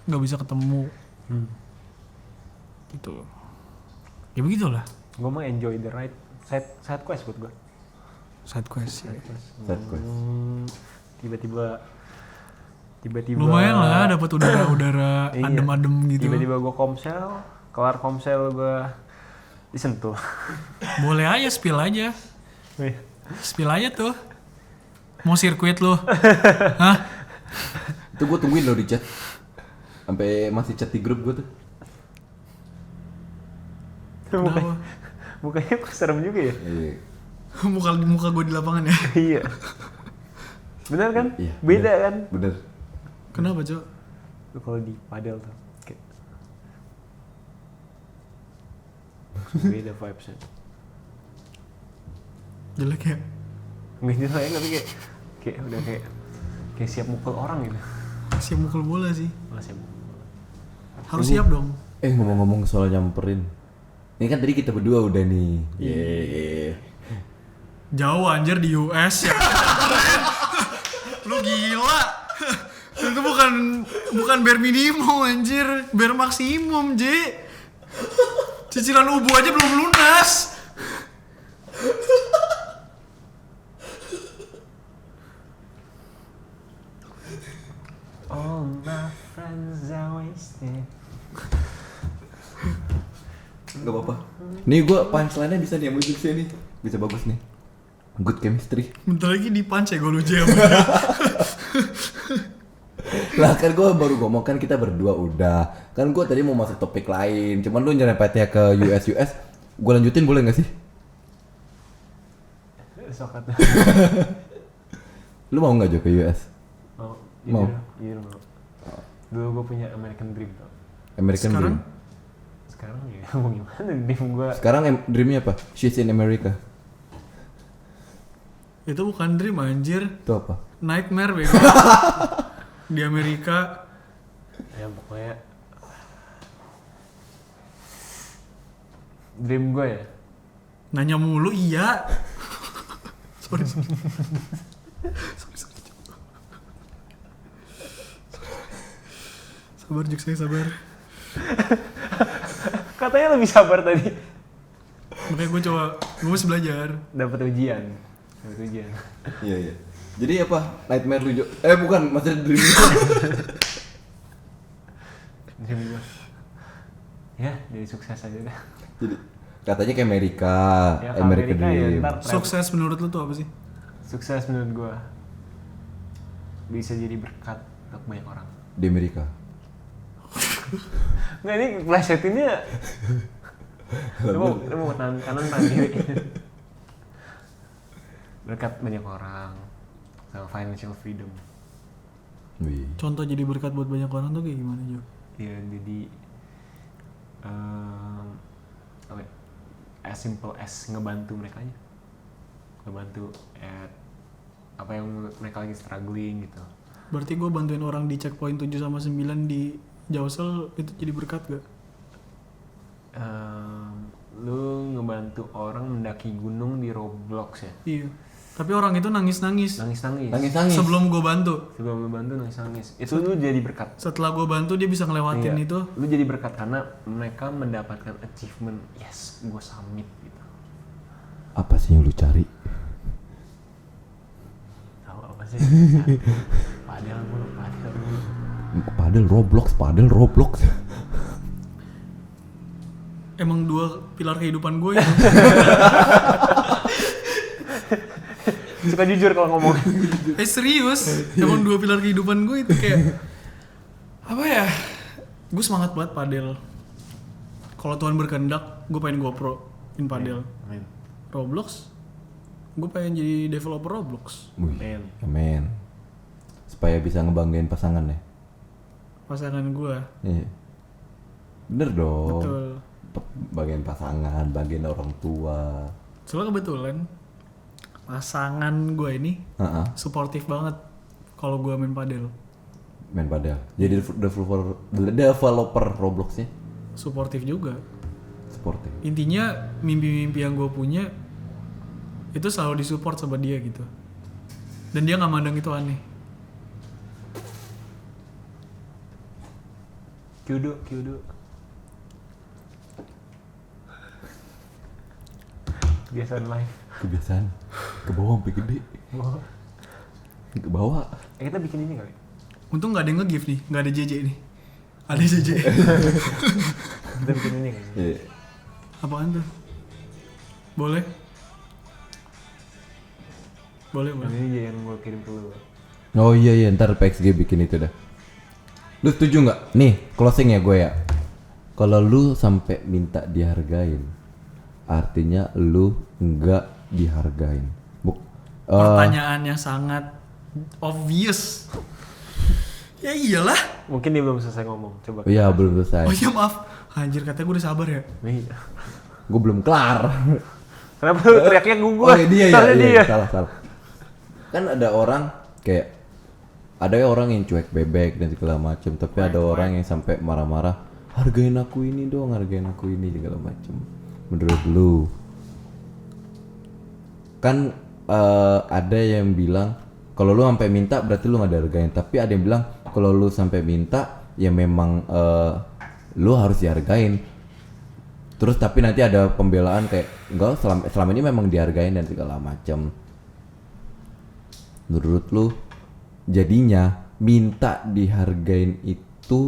nggak bisa ketemu, gitu. Ya begitulah. Gue mah enjoy the ride. Side quest buat gue. Side quest. Ya. Side quest. Tiba-tiba Lumayan lah, dapat udara-udara Iya. adem-adem gitu. Tiba-tiba gue komsel, kelar komsel gue disentuh. Boleh aja spill aja. Spill aja tuh. Mau sirkuit lu. Hah? Itu gue tungguin lo di chat. Sampai masih chat di grup gue tuh. Kenapa? Mukanya kok serem juga ya? Iya. muka gue di lapangan ya. Iya. Benar kan? Iya, Beda kan? Bener. Kenapa, Cok? Lu kalau di padel tuh kayak beda vibesnya. Jelek ya? Nggak jelek tapi kayak udah kayak siap mukul orang gitu. Siap mukul bola sih. Siap mukul. Harus siap dong. Ngomong-ngomong soal nyamperin. Ini kan tadi kita berdua udah nih. Yeay. Jauh anjir di US ya. Lu gila. Itu bukan bare minimum anjir, bare maksimum, Ji. Cicilan ubu aja belum lunas. All my friends are wasted. Gak apa-apa. Nih gue punchline-nya bisa nih, musik sih nih. Bisa bagus nih. Good chemistry. Bentar lagi di punch ya gue lu jam. Lah kan gue baru ngomong kan kita berdua udah. Kan gue tadi mau masuk topik lain. Cuman lu nyerempetnya ke US. Gue lanjutin boleh gak sih? Sokat. Lu mau gak Jo ke US? Mau. Mau. Jujur mau. Dulu gue punya American Dream tau. American Sekarang? Dream. Sekarang ya mau gimana dream gue. Sekarang dreamnya apa? She's in America. Itu bukan dream anjir. Itu apa? Nightmare bego. Di Amerika. Ya pokoknya dream gue ya. Nanya mulu iya. Sorry. Sabar Juk, saya sabar. Katanya lebih sabar tadi. Makanya gue masih belajar. Dapat ujian. Iya. Jadi apa? Nightmare lu Jo? Bukan, maksudnya dream. Dream gue. Ya, jadi sukses aja dah. Jadi katanya ke Amerika, Ya, ke America Amerika ya, Dream. ntar Sukses menurut lu tuh apa sih? Sukses menurut gue bisa jadi berkat untuk banyak orang. Di Amerika. Nggak, ini plesetinnya lu mau kanan kiri. Berkat banyak orang sama financial freedom. Wih. Contoh jadi berkat buat banyak orang tuh kayak gimana Jo? Ya jadi apa ya, as simple as ngebantu mereka aja, ngebantu at apa yang mereka lagi struggling gitu. Berarti gue bantuin orang di checkpoint 7 sama 9 di Jausel itu jadi berkat gak? Lu ngebantu orang mendaki gunung di Roblox ya? Iya. Tapi orang itu nangis-nangis. Nangis-nangis. Sebelum gue bantu. Sebelum lu bantu nangis-nangis. Itu lu jadi berkat. Setelah gue bantu dia bisa ngelewatin Iya. itu. Lu jadi berkat karena mereka mendapatkan achievement. Yes, gue summit gitu. Apa sih yang lu cari? Tahu apa sih? Padahal mulu. Padahal Roblox. Emang dua pilar kehidupan gue ya. Suka jujur kalau ngomong. Serius. Emang dua pilar kehidupan gue itu kayak apa ya? Gue semangat banget padel. Kalau Tuhan berkehendak, gue pengen GoPro in padel. Amin. Roblox, gue pengen jadi developer Roblox. Wih, amin. Supaya bisa ngebanggain pasangan ya. Pasangan gue. Iya. Bener dong. Betul. Bagian pasangan, bagian orang tua. Soalnya kebetulan pasangan gue ini Heeh. suportif banget kalau gue main padel. Main padel. Jadi developer Robloxnya Suportif juga. sportif. Intinya mimpi-mimpi yang gue punya itu selalu disupport sama dia gitu. Dan dia nggak mandang itu aneh. Kyudo. Kebiasaan live. Kebiasaan ke bawah sampai gede. Ke bawah. Kita bikin ini kali. Untung nggak ada yang nge-give nih, nggak ada JJ nih. Ada JJ. Kita bikin ini kali. Iya. Apaan tuh? Boleh? Boleh. Ini aja yang gue kirim ke lu. Oh iya, ntar PXG bikin itu dah. Lu setuju nggak? Nih, closing ya gue ya. Kalau lu sampai minta dihargain, artinya lu nggak dihargain. Pertanyaan yang sangat obvious. Ya iyalah. Mungkin dia belum selesai ngomong. Coba. Iya, belum selesai. Oh iya maaf. Anjir katanya gue udah sabar ya. Iya. Gue belum kelar. Kenapa lu teriaknya gue? Oh iya, Salahnya dia. salah. Kan ada orang kayak ada orang yang cuek bebek dan segala macem, tapi ada orang yang sampai marah-marah, hargain aku ini dong, hargain aku ini segala macem. Menurut lu kan ada yang bilang kalau lu sampai minta berarti lu nggak dihargain, tapi ada yang bilang kalau lu sampai minta ya memang lu harus dihargain. Terus tapi nanti ada pembelaan kayak enggak, selama ini memang dihargain dan segala macam. Menurut lu jadinya minta dihargain itu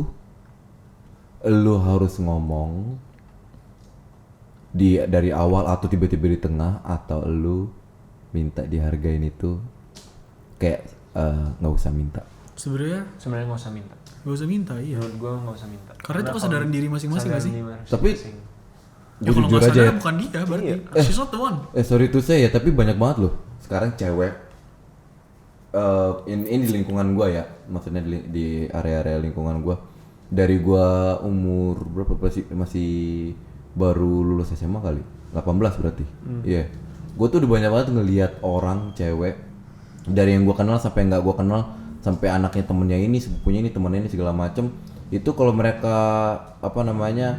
lu harus ngomong dari awal atau tiba-tiba di tengah, atau lu minta dihargain itu kayak nggak usah minta? Sebenarnya Sebenarnya nggak usah minta. gak usah minta, iya. Menurut gue nggak usah minta. Karena itu kesadaran diri masing-masing gak sih? Tapi Ya kalau jujur nggak aja sadar ya. bukan dia berarti. She's not the one. Sorry to say ya, tapi banyak banget loh sekarang cewek ini di lingkungan gua ya, maksudnya di area-area lingkungan gua. Dari gua umur berapa masih baru lulus SMA kali, 18 berarti. Iya. Gua tuh udah banyak banget ngelihat orang cewek dari yang gua kenal sampai nggak gua kenal, sampai anaknya temennya ini, sepupunya ini, temennya ini segala macem. Itu kalau mereka apa namanya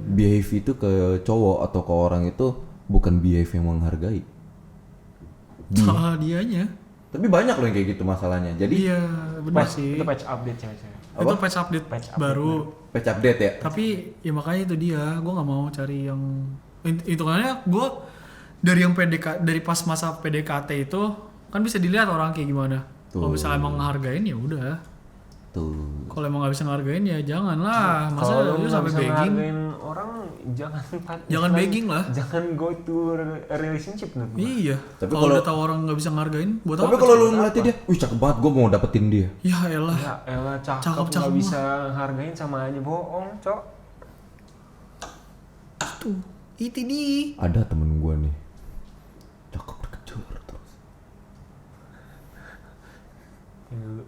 behave itu ke cowok atau ke orang itu bukan behave yang menghargai. Salah dianya. Tapi banyak loh yang kayak gitu masalahnya. Jadi Iya, benar sih. Itu patch update cewek-cewek. Itu patch update baru. patch update ya. Tapi ya makanya itu dia, gue nggak mau cari yang hitungannya gue dari yang dari pas masa PDKT itu kan bisa dilihat orang kayak gimana. Kalau misalnya emang ngehargain ya udah. Tuh. Kalau emang nggak bisa ngehargain ya janganlah. Masa Kalau lu lu sampai bisa begging? ngehargain orang, Jangan begging lah. Jangan go to a relationship menurut gua. Iya. Tapi Kalau udah tahu orang nggak bisa ngehargain, buat Tapi apa? kalau lu ngeliatnya dia, wih cakep banget, gue mau dapetin dia. Ya elah. Ya elah cakep Cakep nggak bisa hargain sama aja bohong, cok. Tuh, itu dia. Ada temen gue nih, cakep berkecur terus. Ini dulu.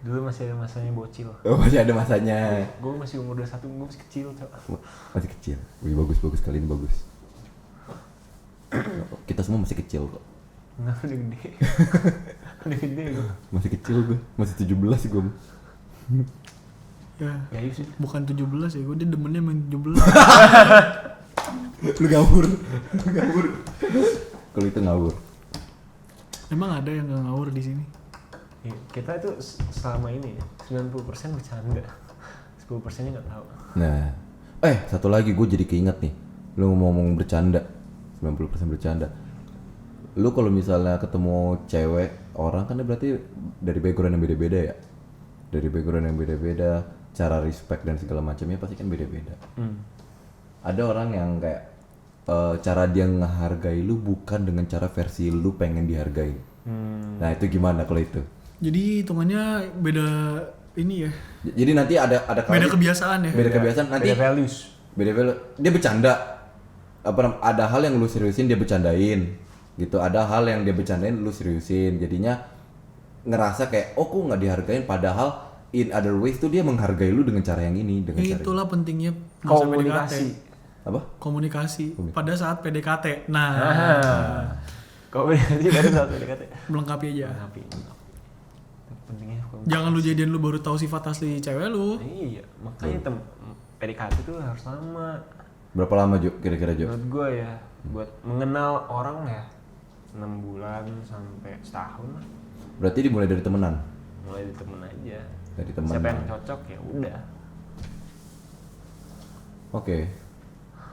Dulu masih ada masanya bocil. Oh, masih ada masanya. Gue masih umur 21, gue masih kecil, cok. Masih kecil. Wih bagus kali ini bagus. Kita semua masih kecil kok. Enggak, udah gede. Udah gede gue. Masih kecil gue, masih 17 gue. Ya, Ya sih. bukan 17 ya, gue dia demennya main 17. Lu ngawur. Kalau itu ngawur. Emang ada yang nggak ngawur di sini? Ya, kita itu selama ini 90% bercanda. 10%-nya nggak tahu. Nah, satu lagi gue jadi keinget nih. Lu ngomong bercanda, 90% bercanda. Lu kalau misalnya ketemu cewek, orang kan berarti dari background yang beda-beda ya. Dari background yang beda-beda, cara respect dan segala macamnya pasti kan beda-beda. Ada orang yang kayak cara dia ngehargai lu bukan dengan cara versi lu pengen dihargai. Nah itu gimana kalau itu? Jadi hitungannya beda ini ya. Jadi nanti ada Beda kebiasaan ya. Beda kebiasaan nanti. Beda values. Beda value. Dia bercanda. Ada hal yang lu seriusin dia bercandain. Gitu. Ada hal yang dia bercandain lu seriusin. Jadinya ngerasa kayak kok nggak dihargain, padahal in other ways tuh dia menghargai lu dengan cara yang ini, dengan cara Itulah pentingnya masa Komunikasi. PDKT. apa? Komunikasi pada saat PDKT. Nah, Komunikasi dari satu PDKT. melengkapi aja. Tapi pentingnya komunikasi. Jangan lu jadian lu baru tahu sifat asli cewek lu. Iya, makanya PDKT itu harus lama. Berapa lama Jo? Kira-kira Jo? Menurut gue ya, buat mengenal orang ya 6 bulan sampai setahun lah. Berarti dimulai dari temenan. Mulai dari temen aja. Dari temen. Siapa yang cocok ya udah. Oke.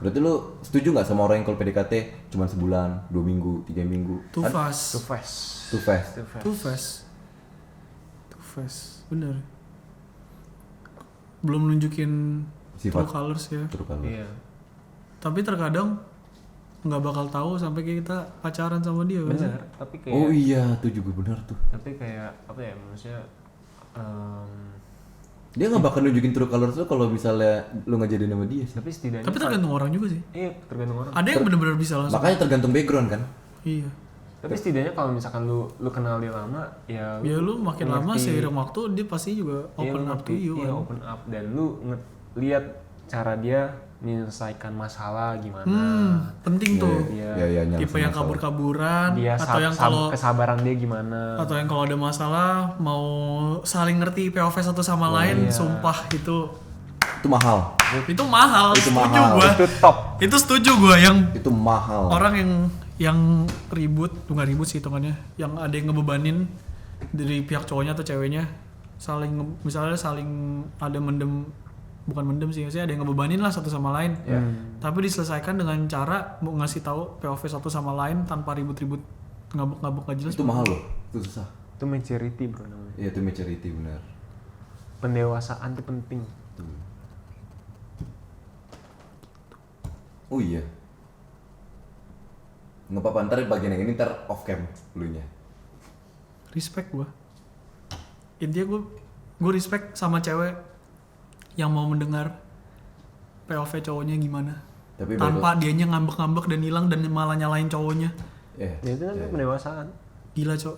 Berarti lu setuju nggak sama orang yang kalau PDKT cuma sebulan, 2 minggu, 3 minggu? Too fast. Too fast. Too fast. Too fast. Too fast. Too fast. Bener. Belum nunjukin Sifat. true colors ya. True color. Iya. Tapi terkadang nggak bakal tahu sampai kita pacaran sama dia kan? Bener, tapi kayak Oh iya, tuh juga benar tuh. tapi kayak apa ya, maksudnya Dia nggak bakal nunjukin true colors lu kalau misalnya lu nggak jadian sama dia sih. tapi setidaknya Tapi tergantung orang juga sih. iya, tergantung orang. Ada yang benar-benar bisa langsung. Makanya tergantung background kan. Iya. Tapi setidaknya kalau misalkan lu kenal dia lama, ya Ya lu makin lama ngerti- seiring waktu dia pasti juga iya, open lu up to ngerti, you iya, kan. open up, dan lu lihat cara dia menyelesaikan masalah gimana. Penting tuh. Dia Ya, Tipe yang kabur-kaburan dia atau yang kalau kesabaran dia gimana. atau yang kalau ada masalah mau saling ngerti POV satu sama lain, iya. sumpah itu mahal. itu mahal. Itu setuju mahal. gua. Itu top. Itu setuju gua yang Itu mahal. orang yang ribut, nggak ribut sih hitungannya, yang ada yang ngebebanin dari pihak cowoknya atau ceweknya, misalnya saling ada mendem bukan mendem sih, maksudnya ada yang ngebebanin lah satu sama lain. Tapi diselesaikan dengan cara mau ngasih tahu POV satu sama lain tanpa ribut-ribut ngabuk-ngabuk gak jelas. Itu mahal loh, itu susah. Itu maturity bro namanya. Iya itu maturity benar. Pendewasaan itu penting. Oh iya. Nggak apa-apa, ntar bagian yang ini ntar off cam dulunya. Respect gua. Intinya gua respect sama cewek yang mau mendengar POV cowoknya gimana. Tapi Tanpa dianya ngambek-ngambek dan hilang dan malah nyalain cowoknya. Ya itu kan pendewasaan. Gila, Cok.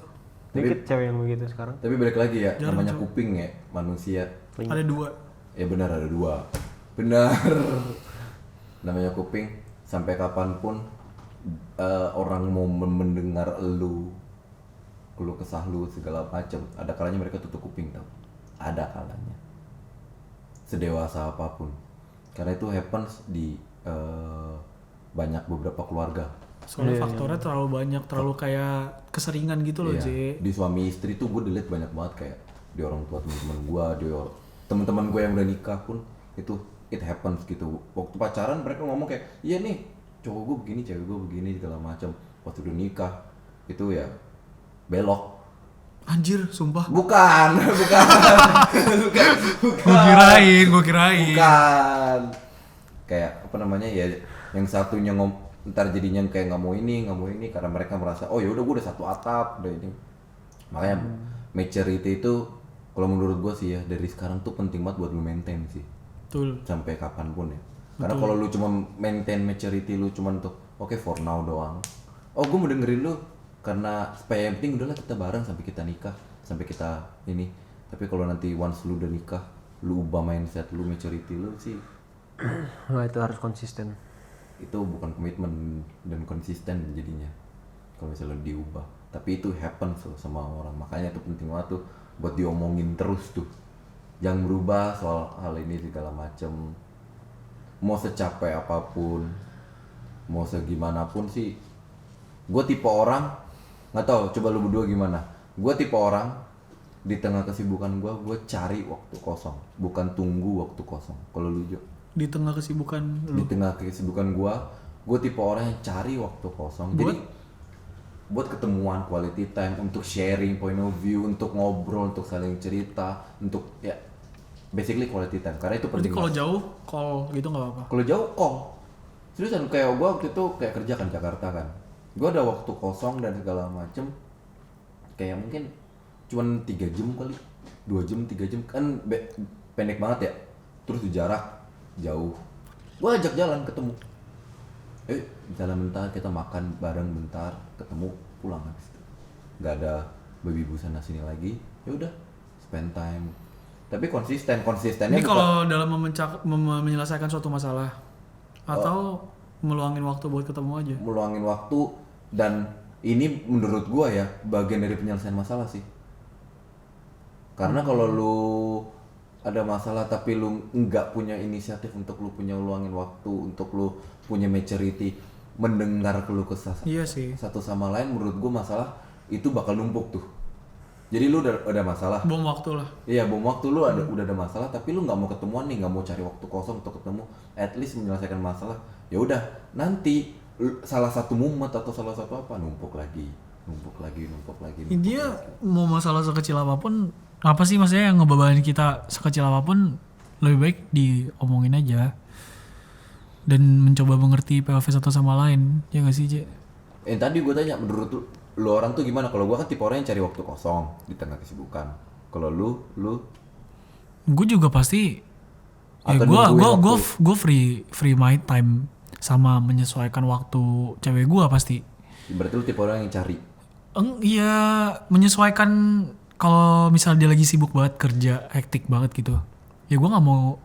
Dikit cewek yang begitu sekarang. Tapi balik lagi ya, Jarang, namanya Cok. kuping ya, manusia. Ada 2. Ya benar ada 2. Benar. Namanya kuping, sampai kapanpun orang mau mendengar lu kesah lu segala macam, ada kalanya mereka tutup kuping tau. Ada kalanya. Sedewasa apapun. Karena itu happens di banyak beberapa keluarga. Soalnya faktornya terlalu banyak, terlalu kayak keseringan gitu loh, Iya. J. Di suami istri tuh gue dilihat banyak banget kayak di orang tua teman-teman gue, di teman-teman gue yang udah nikah pun itu it happens gitu. Waktu pacaran mereka ngomong kayak, iya nih cowok gue begini, cewek gue begini segala macam. Waktu udah nikah itu ya belok. Anjir, sumpah. Bukan. Gua kirain. Bukan. Kayak apa namanya ya, yang satunya ntar jadinya kayak nggak mau ini karena mereka merasa oh ya udah gue udah satu atap udah ini. Makanya maturity itu kalau menurut gue sih ya dari sekarang tuh penting banget buat lu maintain sih. Betul. Sampai kapanpun ya. Karena kalau lu cuma maintain maturity lu cuma untuk oke for now doang. Oh gue mau dengerin lu karena supaya yang penting udahlah kita bareng sampai kita nikah, sampai kita ini. Tapi kalau nanti once lu udah nikah, lu ubah mindset lu, maturity lu sih Wah itu harus konsisten. itu bukan komitmen dan konsisten jadinya kalau misalnya diubah. Tapi itu happens loh sama orang, makanya itu penting banget tuh buat diomongin terus tuh. Jangan berubah soal hal ini segala macem. Mau secapek apapun, mau segimana pun sih, gue tipe orang nggak tahu. Coba lu berdua gimana? Gue tipe orang di tengah kesibukan gue cari waktu kosong, bukan tunggu waktu kosong. Kalau lu Jo? Di tengah kesibukan Di lu. tengah kesibukan gue tipe orang yang cari waktu kosong. Jadi buat ketemuan, quality time, untuk sharing point of view, untuk ngobrol, untuk saling cerita, untuk ya basically quality time. Karena itu Berarti penting. kalau banget. jauh call gitu nggak apa-apa. Kalau jauh call. Seriusan kayak gue waktu itu kayak kerja kan Jakarta kan. Gue ada waktu kosong dan segala macem. Kayak mungkin cuman 3 jam kali, 2 jam, 3 jam kan pendek banget ya. Terus di jarak jauh, gue ajak jalan ketemu, jalan bentar, kita makan bareng bentar, ketemu, pulang habis itu. Nggak ada babi bu sana sini lagi, ya udah spend time. Tapi konsistennya Ini kalau dalam menyelesaikan suatu masalah atau meluangin waktu buat ketemu aja. meluangin waktu. Dan ini menurut gua ya bagian dari penyelesaian masalah sih. Karena kalau lu ada masalah tapi lu nggak punya inisiatif untuk lu punya luangin waktu, untuk lu punya maturity mendengar keluh kesah Iya sih. satu sama lain, menurut gua masalah itu bakal numpuk tuh. Jadi lu udah masalah. Bom waktu lah. Iya, bom waktu lu udah ada masalah tapi lu nggak mau ketemuan nih, nggak mau cari waktu kosong untuk ketemu, at least menyelesaikan masalah. Ya udah, nanti salah satu mumet atau salah satu apa numpuk lagi. Intinya mau masalah sekecil apapun, apa sih maksudnya yang ngebebanin kita sekecil apapun, lebih baik diomongin aja dan mencoba mengerti POV satu sama lain, ya nggak sih, J? Tadi gue tanya menurut lu orang tuh gimana? Kalau gue kan tipe orang yang cari waktu kosong di tengah kesibukan. Kalau lu Gue juga pasti ya Atau nungguin gue free my time sama menyesuaikan waktu cewek gue pasti. berarti lu tipe orang yang cari. Iya, menyesuaikan. Kalau misal dia lagi sibuk banget kerja, hektik banget gitu, ya gue nggak mau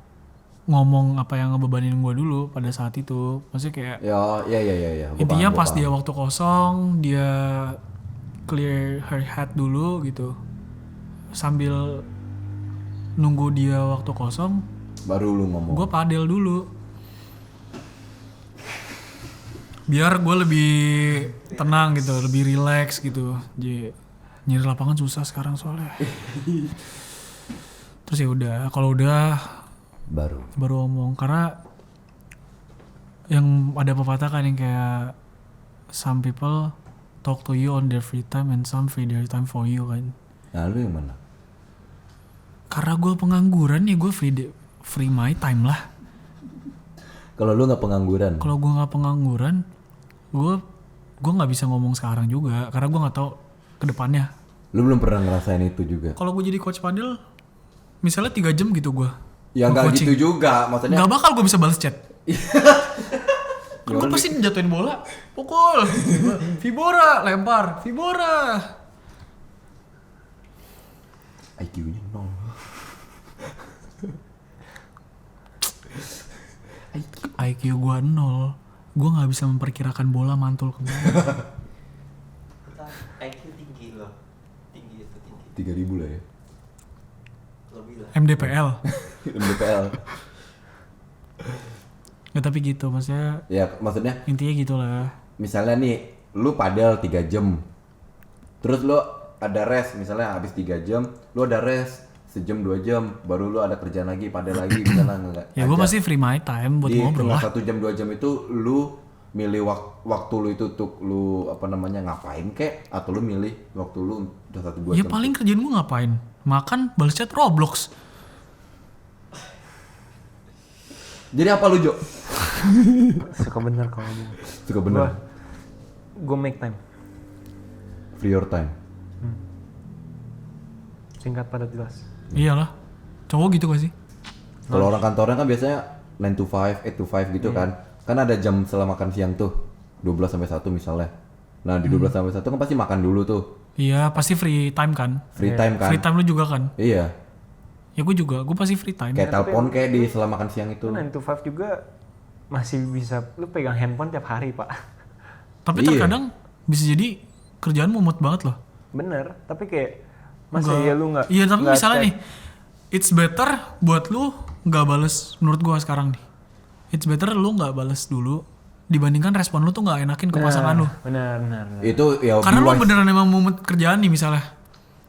ngomong apa yang ngebebanin gue dulu pada saat itu. Maksudnya kayak Ya. intinya pas dia waktu kosong, dia clear her head dulu gitu, sambil nunggu dia waktu kosong, baru lu ngomong. gue padel dulu, biar gue lebih tenang gitu, lebih relax gitu. Nyari lapangan susah sekarang soalnya. Terus ya udah, kalau udah baru ngomong. Karena yang ada pepatah kan yang kayak some people talk to you on their free time and some free their time for you kan. Nah lu yang mana? Karena gue pengangguran ya gue free my time lah. Kalau lu nggak pengangguran? Kalau gue nggak pengangguran, gue nggak bisa ngomong sekarang juga karena gue nggak tahu kedepannya. Lu belum pernah ngerasain itu juga? Kalau gue jadi coach padel, misalnya 3 jam gitu gue. Ya nggak gitu juga, maksudnya. Nggak bakal gue bisa balas chat. Kan gue pasti jatuhin bola, pukul, Vibora, lempar, Vibora. IQ-nya 0. IQ gue 0. Gue nggak bisa memperkirakan bola mantul kemana. Kita IQ tinggi loh. Tinggi itu tinggi. 3.000 lah ya. Lebih lah. MDPL. MDPL. Ya tapi gitu maksudnya. Ya maksudnya Intinya gitulah. misalnya nih lu padel 3 jam. Terus lu ada rest, misalnya habis 3 jam, lu ada rest sejam 2 jam, baru lu ada kerjaan lagi, padel lagi, misalnya enggak. Ya gue pasti free my time buat di ngobrol lah. 1 jam 2 jam itu lu milih waktu lu itu untuk lu apa namanya ngapain kek, atau lu milih waktu lu udah 1-2 Ya jam. paling kerjaan gue ngapain? Makan, balas chat, Roblox. Jadi apa lu, Jo? Suka bener kalau ngomong. Suka bener. Gue make time. Free your time. Singkat padat jelas. Iyalah. Cowok gitu gak sih? Kalau orang kantornya kan biasanya 9 to 5, 8 to 5 gitu kan. Kan ada jam setelah makan siang tuh. 12 sampai 1 misalnya. Nah, di 12 sampai 1 kan pasti makan dulu tuh. Iya, pasti free time kan. Free time kan. Free time lu juga kan? Iya. Ya gue juga, gue pasti free time. Kayak telepon kayak di setelah makan siang itu. 9 to 5 juga masih bisa lu pegang handphone tiap hari, Pak. Tapi Iya. terkadang bisa jadi kerjaan mumet banget loh. Bener, tapi kayak masa ya lu nggak. Iya, tapi nggak misalnya cek. nih, it's better buat lu nggak bales menurut gua sekarang nih. It's better lu nggak bales dulu dibandingkan respon lu tuh nggak enakin ke pasangan lu. Benar. Itu ya Karena lu be wise. beneran emang mumet kerjaan nih misalnya.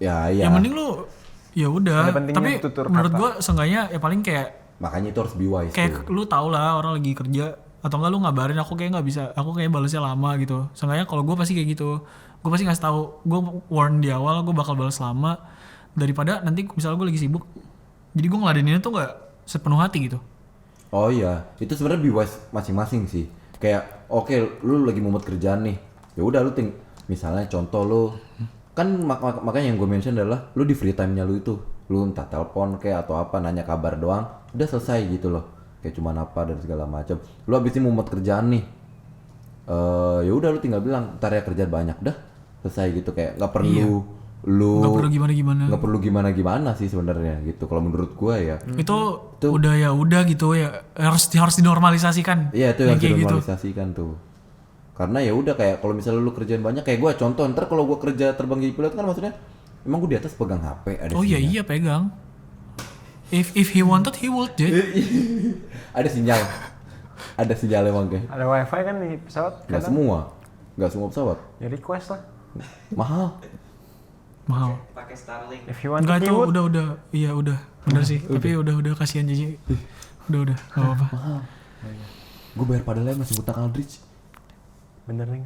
Ya, iya. Ya mending lu ya udah. Ada pentingnya Tapi tutur menurut kata. gua seenggaknya ya paling kayak Makanya itu harus be wise kayak tuh. lu tau lah orang lagi kerja atau enggak lu ngabarin aku kayak nggak bisa, aku kayak balesnya lama gitu. Seenggaknya kalau gue pasti kayak gitu, gue pasti ngasih tahu, gue warn di awal gue bakal balas lama daripada nanti misalnya gue lagi sibuk, jadi gue ngeladeninnya tuh nggak sepenuh hati gitu. Oh iya, itu sebenarnya be wise masing-masing sih. Kayak oke, lu lagi mumet kerjaan nih. Ya udah lu misalnya contoh lu kan makanya yang gue mention adalah lu di free time-nya lu itu, lu entah telepon kayak atau apa nanya kabar doang, udah selesai gitu loh. Kayak cuman apa dan segala macam. Lu abis ini mumet kerjaan nih. Ya udah lu tinggal bilang, ntar ya kerjaan banyak, udah selesai gitu, kayak nggak perlu lu Nggak perlu gimana-gimana. nggak perlu gimana sih sebenarnya gitu. Kalau menurut gua ya. Itu udah ya udah gitu ya, harus dinormalisasikan. Iya itu yang kayak gitu. dinormalisasikan tuh. Karena ya udah kayak kalau misalnya lu kerjaan banyak kayak gua contoh, ntar kalau gua kerja terbang jadi pilot kan maksudnya emang gua di atas pegang HP ada Oh iya sinyal. iya pegang. If he wanted he would did. Ada sinyal. Ada sinyal emang kayak. Ada wifi kan di pesawat? Nggak kadang. semua. Nggak semua pesawat. Ya request lah. Mahal. Mahal. Pakai Starlink. If you want Enggak to itu would. udah iya udah bener sih. Tapi udah kasihan Jiji. Udah nggak apa-apa. Mahal. Gue bayar padahal masih ngutang Aldrich. Bener nih.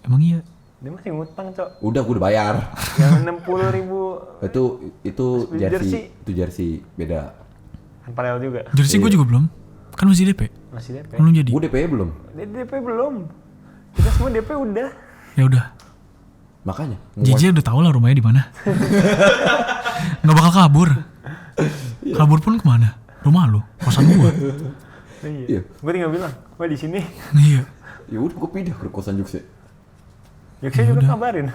Emang iya. Dia masih ngutang, Cok. Udah gue udah bayar. Yang 60.000 itu Jersey. jersey. Itu jersey beda. kan padel juga. Jersey gue juga belum. Kan masih DP. Masih DP. Belum jadi. Gue DP belum. DP belum. Kita semua DP udah. Ya udah. Makanya. JJ udah tau lah rumahnya di mana. Nggak bakal kabur. Kabur pun kemana? Rumah lu, kosan gua. Iya. Gue tinggal bilang, wah di sini. Iya. Ya udah gue pindah ke kosan Jukse. Yoksa juga kabarin.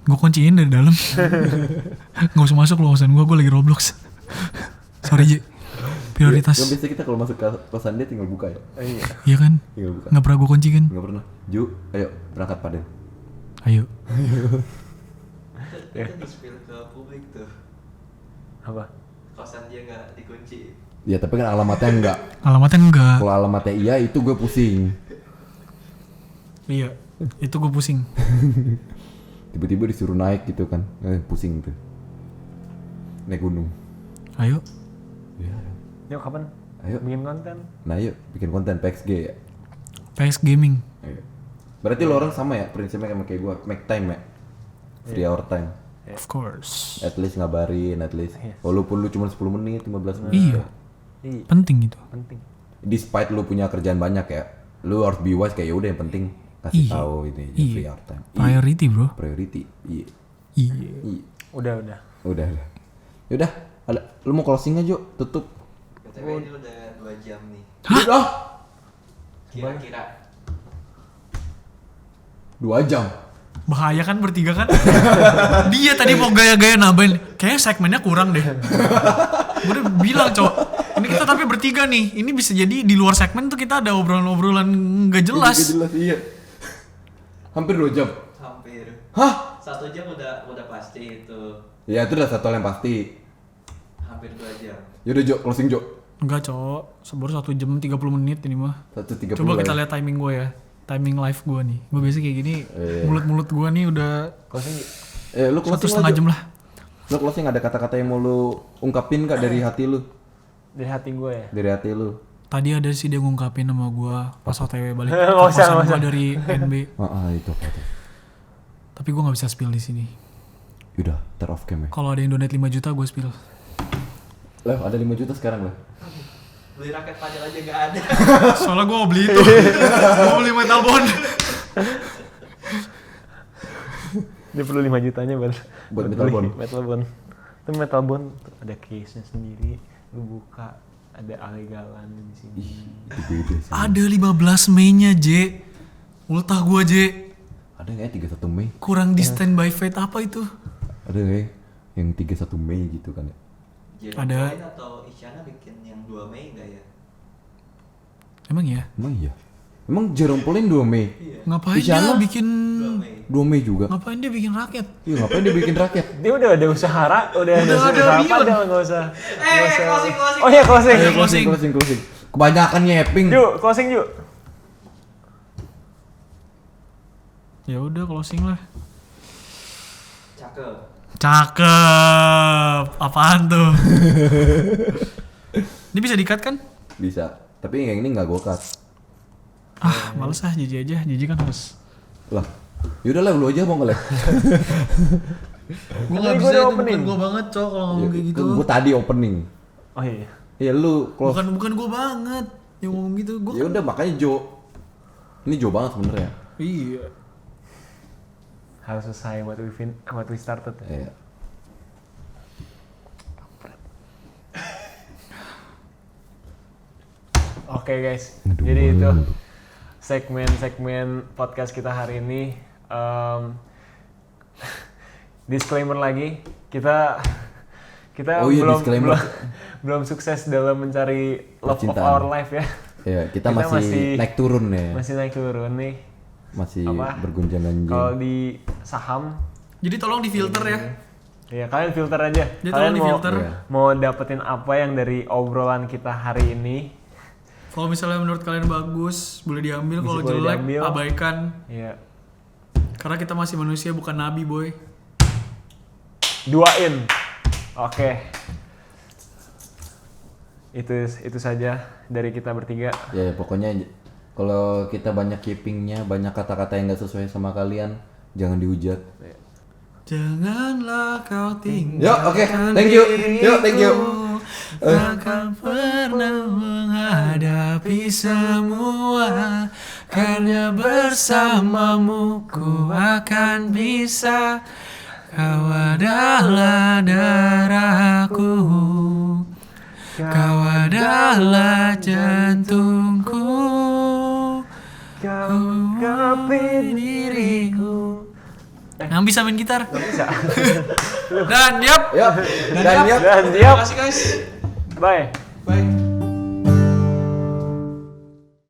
Gue kunciin dari dalam. Nggak usah masuk lo kosan gue lagi Roblox. Sorry J. Prioritas. Yang biasa kita kalau masuk ke kosan dia tinggal buka ya. Iya. Iya kan? Tinggal buka. Nggak pernah gue kunci kan? Enggak pernah. Ju, ayo berangkat padel. Ayo. Itu di-spill ke publik tuh. Apa? Kosan dia nggak dikunci. Ya tapi kan alamatnya enggak. Alamatnya enggak. Kalau alamatnya iya itu gue pusing. Iya. Itu gue pusing. Tiba-tiba disuruh naik gitu kan. Pusing tuh. Naik gunung. Ayo. Iya. Yuk kapan? Ayo. Bikin konten. Nah yuk bikin konten PXG ya. PS Gaming. Ayo. Berarti lo orang sama ya prinsipnya sama kayak gua, make time ya. Free hour time. Of course. At least ngabarin, at least. Yes. Walaupun lu cuma 10 menit, 15 menit. Iya. Iya, Penting itu. penting. Despite lu punya kerjaan banyak ya, lu harus be wise kayak udah yang penting kasih Iya. tahu ini Iya. free hour time. Priority, bro. Priority. Iya. Iya. Iya. Udah. Udah. Yaudah, ada lu mau closing aja, tutup. BTW ini udah 2 jam nih. Udah. Kira-kira 2 jam. Bahaya kan bertiga kan? Dia tadi mau gaya-gaya nambahin. Kayaknya segmennya kurang deh. Gue udah bilang cowok. Ini kita tapi bertiga nih. Ini bisa jadi di luar segmen tuh kita ada obrolan-obrolan gak jelas. Gak jelas, iya. Hampir 2 jam. hampir Hah? 1 jam udah pasti itu. Ya itu udah satu hal yang pasti. Hampir 2 jam. Yaudah Jo, closing Jo. Enggak cowok. Baru 1 jam 30 menit ini mah. 1:30. Coba kita lah ya. lihat timing gue ya. Timing live gue nih. Gue biasa kayak gini. Iya. Mulut-mulut gue nih udah Closing. Lu closing 1,5 lah, Jo. jam lah. Lu closing ada kata-kata yang mau lu ungkapin gak dari hati lu? Dari hati gue ya. Dari hati lu. Tadi ada sih dia ngungkapin sama gue pas OTW balik ke Nggak usah, kosan nggak gue usah. dari NB. Itu apa tuh? Tapi gue nggak bisa spill di sini. Udah, ter off cam ya. Kalau ada yang donate 5 juta gue spill. Lah, ada 5 juta sekarang lah. Beli raket padel aja gak ada. Soalnya gue mau beli itu. Gue beli metal bond. Dia perlu 5 jutanya Buat metal bond. Metal bond. Itu metal bond tuh ada case-nya sendiri. Lu buka ada alegalan di sini. Itu beda sih. Ada 15 Mei-nya, J. Ultah gue, J. Ada nggak ya 31 Mei? Kurang di stand by fate apa itu? Ada nggak ya yang 31 Mei gitu kan ya? Ada. Jerome atau Isyana bikin yang 2 Mei enggak ya? Emang ya? Emang iya? Emang Jerome Pauline 2 Mei? Iya. Ngapain Isyana? dia bikin 2 Mei. 2 Mei juga? Ngapain dia bikin raket? Iya ngapain dia bikin raket? Dia udah ada usaha udah ada ada usaha apa Beyond. dah enggak usah. nggak usah. Closing. Oh iya closing. Ayo, Closing, closing, closing. Kebanyakan nyeping. Yuk, closing yuk. Ya udah closing lah. Cakep. Cakep. Apaan tuh? Ini bisa di-cut kan? Bisa. Tapi yang ini nggak gue cut. Ah, males ah Jiji aja. Jiji kan harus. Lah, yaudah lah lu aja mau nge-lag. Gue nggak bisa, itu bukan gue banget cok kalau ngomong kayak gitu. Gue tadi opening. Oh iya. Iya lu close. Bukan gue banget yang ngomong gitu. Gue Ya udah makanya Jo. Ini Jo banget sebenarnya. iya. Harus selesai what we started. Iya. Oke guys, Aduh. jadi itu segmen podcast kita hari ini. Disclaimer lagi, kita Oh iya, belum, disclaimer. belum sukses dalam mencari love of Percintaan. our life ya. Iya, kita Kita masih masih- naik turun ya. Masih naik turun nih. Masih Apa? bergunjang Kalau ganjing. di saham, Jadi tolong difilter ya. ya kalian filter aja. Dia Kalian tolong difilter. Iya. mau dapetin apa yang dari obrolan kita hari ini? Kalau misalnya menurut kalian bagus, boleh diambil. Kalau Boleh jelek, diambil. abaikan. Ya, Karena kita masih manusia, bukan nabi, boy. duain. Oke. Itu saja dari kita bertiga. Ya, pokoknya kalau kita banyak keepingnya, banyak kata-kata yang nggak sesuai sama kalian, jangan dihujat. Janganlah kau tinggalkan Yo, oke. Thank you. Yo, thank you. Takkan pernah menghadapi semua, karena bersamamu ku akan bisa. Kau adalah darahku, kau adalah jantungku, Kau gapai diriku. Yang bisa main gitar. bisa. Dan yap. Yap. Dan yap. Dan siap. Terima kasih guys. Bye. Bye.